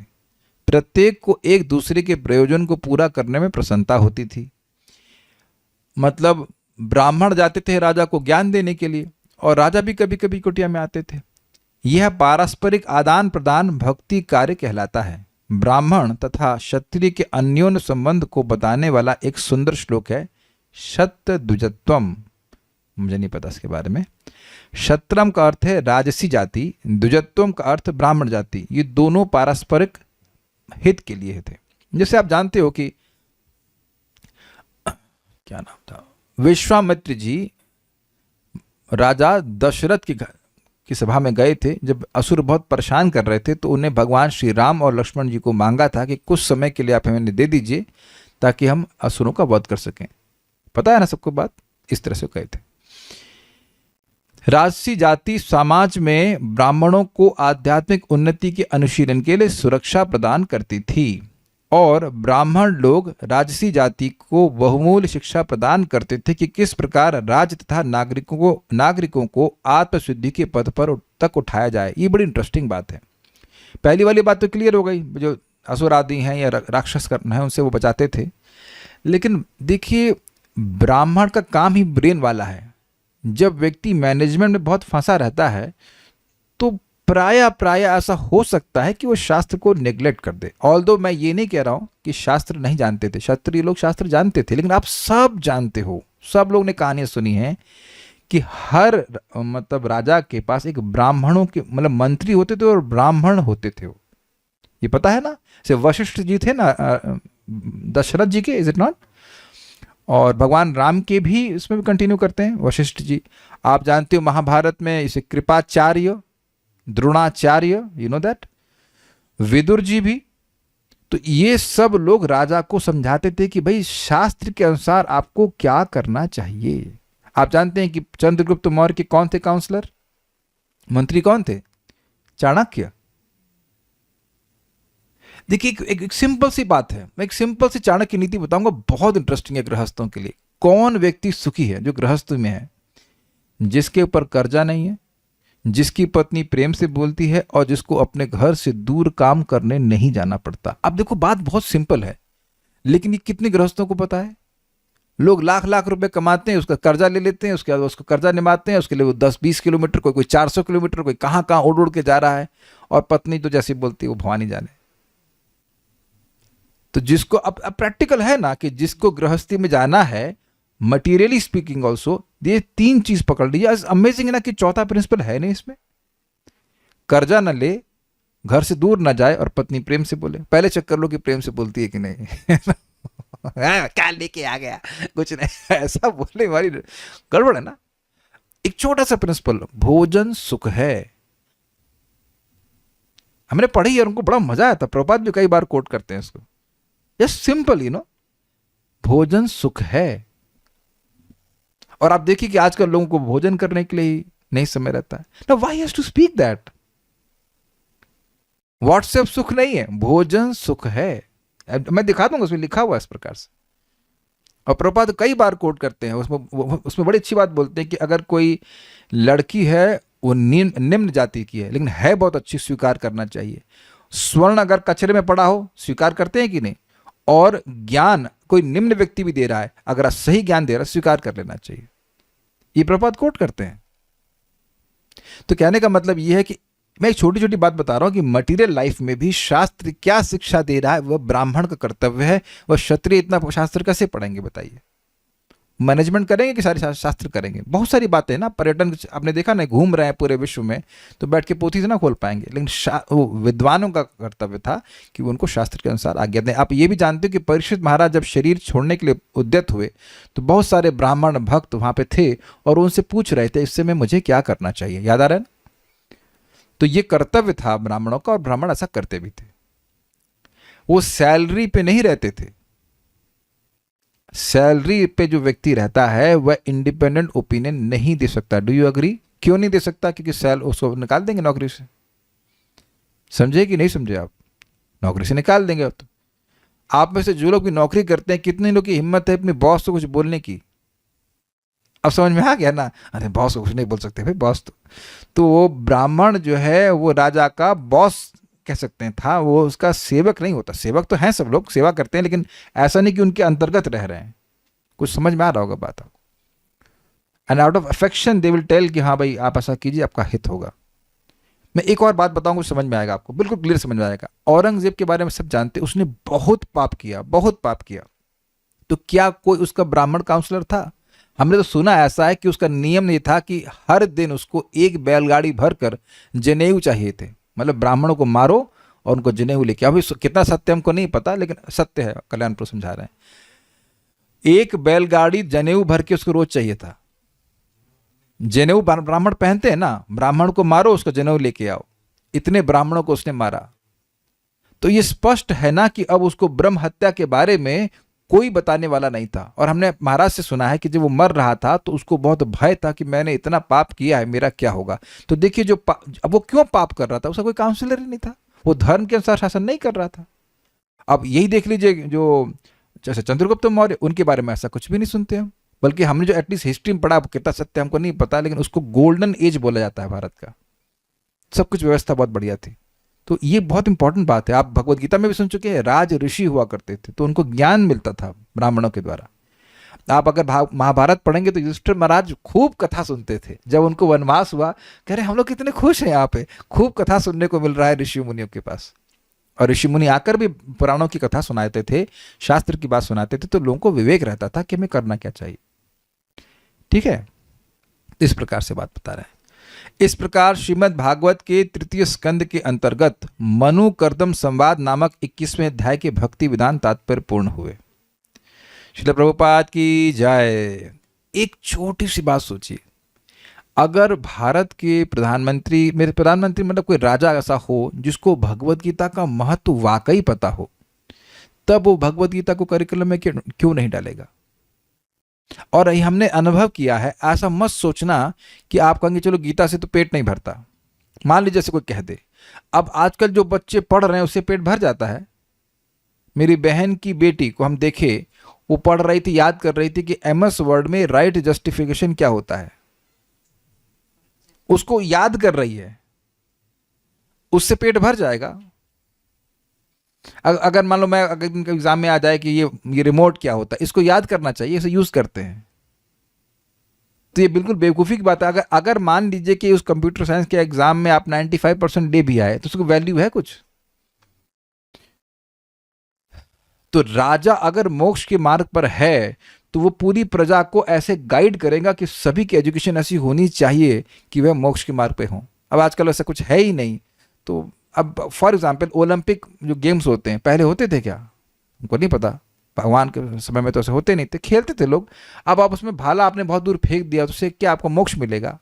प्रत्येक को एक दूसरे के प्रयोजन को पूरा करने में प्रसन्नता होती थी। मतलब ब्राह्मण जाते थे राजा को ज्ञान देने के लिए और राजा भी कभी कभी कुटिया में आते थे। यह पारस्परिक आदान प्रदान भक्ति कार्य कहलाता है। ब्राह्मण तथा क्षत्रिय के अन्योन्य संबंध को बताने वाला एक सुंदर श्लोक है, शत्र द्विजत्वम। मुझे नहीं पता इसके बारे में। क्षत्रम का अर्थ है राजसी जाति, द्विजत्वम का अर्थ ब्राह्मण जाति। ये दोनों पारस्परिक हित के लिए थे। जैसे आप जानते हो कि क्या नाम था, विश्वामित्र जी राजा दशरथ की सभा में गए थे। जब असुर बहुत परेशान कर रहे थे तो उन्हें भगवान श्री राम और लक्ष्मण जी को मांगा था कि कुछ समय के लिए आप हमें दे दीजिए ताकि हम असुरों का वध कर सकें। पता है ना सबको बात, इस तरह से कहे थे। राजसी जाति समाज में ब्राह्मणों को आध्यात्मिक उन्नति के अनुशीलन के लिए सुरक्षा प्रदान करती थी और ब्राह्मण लोग राजसी जाति को बहुमूल्य शिक्षा प्रदान करते थे कि किस प्रकार राज्य तथा नागरिकों को आत्मशुद्धि के पद पर तक उठाया जाए। ये बड़ी इंटरेस्टिंग बात है। पहली वाली बात तो क्लियर हो गई, जो असुर आदि हैं या राक्षस करना है उनसे वो बचाते थे। लेकिन देखिए, ब्राह्मण का काम ही ब्रेन वाला है। जब व्यक्ति मैनेजमेंट में बहुत फंसा रहता है तो प्राय प्राय ऐसा हो सकता है कि वो शास्त्र को नेग्लेक्ट कर दे। ऑल्दो मैं ये नहीं कह रहा हूं कि शास्त्र नहीं जानते थे, क्षत्रिय लोग शास्त्र जानते थे, लेकिन आप सब जानते हो, सब लोग ने कहानियां सुनी है कि हर मतलब राजा के पास एक ब्राह्मणों के मतलब मंत्री होते थे और ब्राह्मण होते थे वो, ये पता है ना। से वशिष्ठ जी थे ना दशरथ जी के, इज इट नॉट, और भगवान राम के भी इसमें भी कंटिन्यू करते हैं वशिष्ठ जी। आप जानते हो महाभारत में इसे Kripacharya, Dronacharya, you know that, Vidur ji भी। तो ये सब लोग राजा को समझाते थे कि भाई शास्त्र के अनुसार आपको क्या करना चाहिए। आप जानते हैं कि चंद्रगुप्त मौर्य के कौन थे काउंसलर, मंत्री कौन थे? चाणक्य। देखिए एक सिंपल सी बात है, मैं एक सिंपल सी चाणक्य नीति बताऊंगा, बहुत इंटरेस्टिंग है गृहस्थों के लिए। कौन व्यक्ति सुखी है? जो गृहस्थ में है, जिसके ऊपर कर्जा नहीं है, जिसकी पत्नी प्रेम से बोलती है और जिसको अपने घर से दूर काम करने नहीं जाना पड़ता। अब देखो बात बहुत सिंपल है, लेकिन ये कितने गृहस्थों को पता है? लोग लाख लाख रुपए कमाते हैं, उसका कर्जा ले लेते हैं, उसके बाद उसको कर्जा निभाते हैं, उसके लिए वो 10-20 किलोमीटर, कोई 400 किलोमीटर, कोई कहां कहां उड़ उड़ के जा रहा है, और पत्नी तो जैसे बोलती है वो भवानी जाने। तो जिसको अब प्रैक्टिकल है ना कि जिसको गृहस्थी में जाना है, मटीरियली स्पीकिंग ऑल्सो, ये 3 चीज पकड़ लीजिए। अमेजिंग है ना कि चौथा प्रिंसिपल है नहीं इसमें। कर्जा न ले, घर से दूर न जाए, और पत्नी प्रेम से बोले। पहले चेक कर लो कि प्रेम से बोलती है कि नहीं। क्या लेके आ गया, कुछ नहीं, ऐसा बोलने वाली गड़बड़ है ना। एक छोटा सा प्रिंसिपल, भोजन सुख है, हमने पढ़ी और उनको बड़ा मजा आया था, प्रभुपाद भी कई बार कोट करते हैं इसको। जस्ट सिंपल, यू नो, भोजन सुख है। और आप देखिए कि आजकल लोगों को भोजन करने के लिए नहीं समय रहता है ना। Why has to speak that? व्हाट्सएप सुख नहीं है, भोजन सुख है। मैं दिखा दूंगा, उसमें लिखा हुआ है इस प्रकार से। और प्रभुपाद कई बार कोट करते हैं उसमें बड़ी अच्छी बात बोलते हैं कि अगर कोई लड़की है वो निम्न जाति की है लेकिन है बहुत अच्छी, स्वीकार करना चाहिए। स्वर्ण अगर कचरे में पड़ा हो, स्वीकार करते हैं कि नहीं? और ज्ञान कोई निम्न व्यक्ति भी दे रहा है, अगर सही ज्ञान दे रहा है, स्वीकार कर लेना चाहिए। ये प्रभुपाद कोट करते हैं। तो कहने का मतलब यह है कि मैं एक छोटी छोटी बात बता रहा हूं कि मटेरियल लाइफ में भी शास्त्र क्या शिक्षा दे रहा है, वह ब्राह्मण का कर्तव्य है। वह क्षत्रिय इतना शास्त्र कैसे पढ़ेंगे बताइए? मैनेजमेंट करेंगे कि सारे शास्त्र करेंगे? बहुत सारी बातें ना, पर्यटन आपने देखा ना, घूम रहे हैं पूरे विश्व में, तो बैठ के पोथी से ना खोल पाएंगे, लेकिन वो विद्वानों का कर्तव्य था कि वो उनको शास्त्र के अनुसार आज्ञा दें। आप ये भी जानते हो कि परीक्षित महाराज जब शरीर छोड़ने के लिए उद्यत हुए तो बहुत सारे ब्राह्मण भक्त वहां पे थे और उनसे पूछ रहे थे इससे मैं मुझे क्या करना चाहिए, याद आ रहा है ना? तो ये कर्तव्य था ब्राह्मणों का, और ब्राह्मण ऐसा करते भी थे। वो सैलरी पे नहीं रहते थे। सैलरी पे जो व्यक्ति रहता है वह इंडिपेंडेंट ओपिनियन नहीं दे सकता। Do you agree? क्यों नहीं दे सकता? क्योंकि उसको निकाल देंगे नौकरी से। समझे कि नहीं समझे आप? नौकरी से निकाल देंगे। तो आप में से जो लोग भी नौकरी करते हैं, कितने लोग की हिम्मत है अपने बॉस को कुछ बोलने की? अब समझ में आ गया ना? अरे बॉस को कुछ नहीं बोल सकते भाई, बॉस तो वो ब्राह्मण जो है वो राजा का बॉस कह सकते हैं था, वो उसका सेवक नहीं होता। सेवक तो हैं, सब लोग सेवा करते हैं, लेकिन ऐसा नहीं कि उनके अंतर्गत रह रहे हैं। कुछ समझ में आ रहा होगा बात आपको। And out of affection they will tell कि हाँ भाई आप ऐसा कीजिए, आपका हित होगा। मैं एक और बात बताऊंगा, समझ में आएगा आपको, बिल्कुल क्लियर समझ में आएगा। औरंगजेब के बारे में सब जानते, उसने बहुत पाप किया, बहुत पाप किया। तो क्या कोई उसका ब्राह्मण काउंसलर था? हमने तो सुना ऐसा है कि उसका नियम ये था कि हर दिन उसको एक बैलगाड़ी भरकर जनेऊ चाहिए थे। मतलब ब्राह्मणों को मारो और उनको जनेऊ लेके आओ। कितना सत्य हमको नहीं पता, लेकिन सत्य है, कल्याणपुर समझा रहे हैं। एक बैलगाड़ी जनेऊ भर के उसको रोज चाहिए था। जनेऊ ब्राह्मण पहनते हैं ना, ब्राह्मण को मारो, उसको जनेऊ लेके आओ। इतने ब्राह्मणों को उसने मारा। तो ये स्पष्ट है ना कि अब उसको ब्रह्म हत्या के बारे में कोई बताने वाला नहीं था। और हमने महाराज से सुना है कि जब वो मर रहा था तो उसको बहुत भय था कि मैंने इतना पाप किया है, मेरा क्या होगा। तो देखिए अब वो क्यों पाप कर रहा था? उसका कोई काउंसलर ही नहीं था, वो धर्म के अनुसार शासन नहीं कर रहा था। अब यही देख लीजिए, जो जैसे चंद्रगुप्त मौर्य, उनके बारे में ऐसा कुछ भी नहीं सुनते हम। बल्कि हमने जो एटलीस्ट हिस्ट्री में पढ़ा, कितना सत्य हमको नहीं पता, लेकिन उसको गोल्डन एज बोला जाता है भारत का। सब कुछ व्यवस्था बहुत बढ़िया थी। तो ये बहुत इंपॉर्टेंट बात है। आप भगवत गीता में भी सुन चुके हैं, राज ऋषि हुआ करते थे तो उनको ज्ञान मिलता था ब्राह्मणों के द्वारा। आप अगर महाभारत पढ़ेंगे तो युधिष्ठिर महाराज खूब कथा सुनते थे। जब उनको वनवास हुआ, कह रहे हम लोग कितने खुश हैं, यहाँ पे खूब कथा सुनने को मिल रहा है ऋषि मुनियों के पास। और ऋषि मुनि आकर भी पुराणों की कथा सुनाते थे, शास्त्र की बात सुनाते थे, तो लोगों को विवेक रहता था कि हमें करना क्या चाहिए। ठीक है, इस प्रकार से बात बता रहे हैं। इस प्रकार श्रीमद् भागवत के तृतीय स्कंद के अंतर्गत मनु कर्दम संवाद नामक 21वें अध्याय के भक्ति विधान तात्पर्य पूर्ण हुए। श्रील प्रभुपाद की जय। एक छोटी सी बात सोचिए, अगर भारत के प्रधानमंत्री, मेरे प्रधानमंत्री मतलब कोई राजा ऐसा हो जिसको भगवत गीता का महत्व वाकई पता हो, तब वो भगवत गीता को करिकुलम में क्यों नहीं डालेगा। और हमने अनुभव किया है, ऐसा मत सोचना कि आप कहेंगे चलो गीता से तो पेट नहीं भरता। मान लीजिए जैसे कोई कह दे, अब आजकल जो बच्चे पढ़ रहे हैं उससे पेट भर जाता है। मेरी बहन की बेटी को हम देखे, वो पढ़ रही थी, याद कर रही थी कि एमएस वर्ड में राइट जस्टिफिकेशन क्या होता है, उसको याद कर रही है, उससे पेट भर जाएगा। अगर मान लो मैं, अगर इनके एग्जाम में आ जाए कि ये रिमोट क्या होता है, इसको याद करना चाहिए, इसे यूज करते हैं, तो ये बिल्कुल बेवकूफ़ी की बात है। अगर मान लीजिए कि उस कंप्यूटर साइंस के एग्जाम में आप 95% दे भी आए, तो उसको वैल्यू है कुछ। तो राजा अगर मोक्ष के मार्ग पर है तो वो पूरी प्रजा को ऐसे गाइड करेगा कि सभी की एजुकेशन ऐसी होनी चाहिए कि वह मोक्ष के मार्ग पे हों। अब आजकल ऐसा कुछ है ही नहीं। तो अब फॉर एग्जांपल ओलंपिक जो गेम्स होते हैं, पहले होते थे क्या, उनको नहीं पता। भगवान के समय में तो ऐसे होते नहीं थे, खेलते थे लोग। अब आप उसमें भाला आपने बहुत दूर फेंक दिया, तो उससे क्या आपको मोक्ष मिलेगा?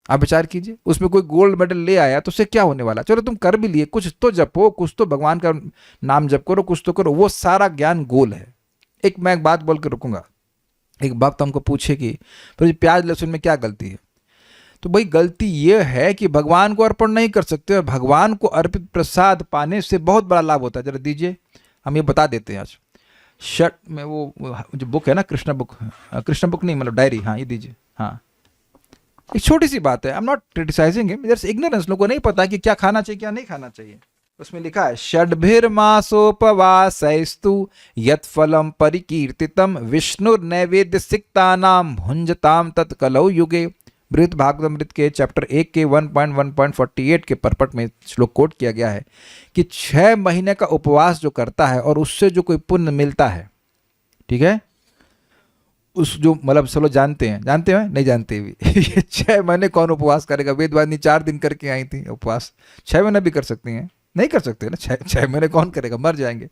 आप विचार कीजिए। उसमें कोई गोल्ड मेडल ले आया तो उससे क्या होने वाला? चलो तुम कर भी लिए, कुछ तो जपो, कुछ तो भगवान का नाम जप करो, कुछ तो करो, वो सारा ज्ञान गोल है। मैं एक बात बोल के रुकूंगा। एक भक्त हमको पूछे कि तो प्याज लहसुन में क्या गलती है? तो भाई गलती ये है कि भगवान को अर्पण नहीं कर सकते, और भगवान को अर्पित प्रसाद पाने से बहुत बड़ा लाभ होता है। जरा दीजिए, हम ये बता देते हैं आज। शर्ट में वो जो बुक है ना, कृष्णा बुक नहीं, मतलब डायरी, हाँ ये दीजिए। हाँ, एक छोटी सी बात है, I am not criticising him, just ignorance, लोगों को नहीं पता कि क्या खाना चाहिए क्या नहीं खाना चाहिए। उसमें लिखा है षड्भिर्मासोपवासैस्तु यत् फलम परिकीर्तितम विष्णुर्नैवेद्य सिक्तानाम भुंजताम तत्कलौ युगे। बृहद भागवतामृत के चैप्टर 1 के 1.1.48 के परपट में श्लोक कोट किया गया है कि 6 महीने का उपवास जो करता है और उससे जो कोई पुण्य मिलता है, ठीक है, उस जो मतलब सब लोग जानते हैं नहीं जानते भी ये 6 महीने कौन उपवास करेगा? वेदवादिनी 4 दिन करके आई थी उपवास, 6 महीने भी कर सकती हैं? नहीं कर सकते ना, 6 महीने कौन करेगा, मर जाएंगे।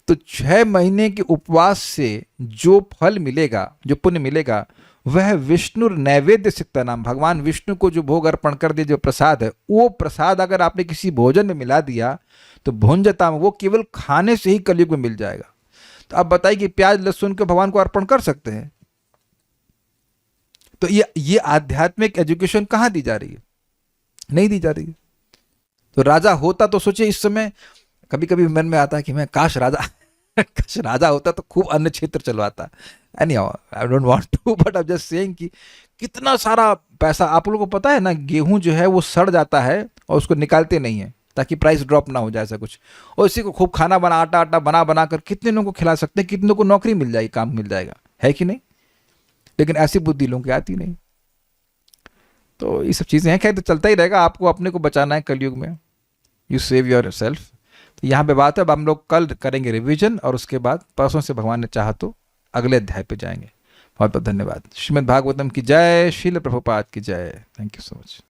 तो 6 महीने के उपवास से जो फल मिलेगा, जो पुण्य मिलेगा, वह विष्णु नैवेद्य सिक्ता नाम, भगवान विष्णु को जो भोग अर्पण कर दिया, जो प्रसाद है, वो प्रसाद अगर आपने किसी भोजन में मिला दिया तो भुंजता, वो केवल खाने से ही कलयुग में मिल जाएगा। तो आप बताइए कि प्याज लहसुन को भगवान को अर्पण कर सकते हैं? तो ये आध्यात्मिक एजुकेशन कहां दी जा रही है? नहीं दी जा रही है। तो राजा होता तो सोचिए, इस समय कभी कभी मन में आता है कि मैं काश राजा होता तो खूब अन्य क्षेत्र चलवाता। Anyhow, I don't want to, but I am just saying कि कितना सारा पैसा। आप लोगों को पता है ना, गेहूं जो है वो सड़ जाता है और उसको निकालते नहीं है ताकि प्राइस ड्रॉप ना हो जाए, ऐसा कुछ। और इसी को खूब खाना बना, आटा बना कर कितने लोगों को खिला सकते हैं, कितनों को नौकरी मिल जाएगी, काम मिल जाएगा, है कि नहीं? लेकिन ऐसी बुद्धि लोगों की आती नहीं। तो ये सब चीज़ें हैं, खैर तो चलता ही रहेगा। आपको अपने को बचाना है कलयुग में, यू सेव योर सेल्फ। तो यहाँ पे बात है। अब हम लोग कल करेंगे रिवीजन, और उसके बाद परसों से भगवान ने चाहा तो अगले अध्याय पे जाएंगे। बहुत बहुत धन्यवाद। श्रीमद् भागवतम की जय, श्रील प्रभुपाद की जय। Thank you so much.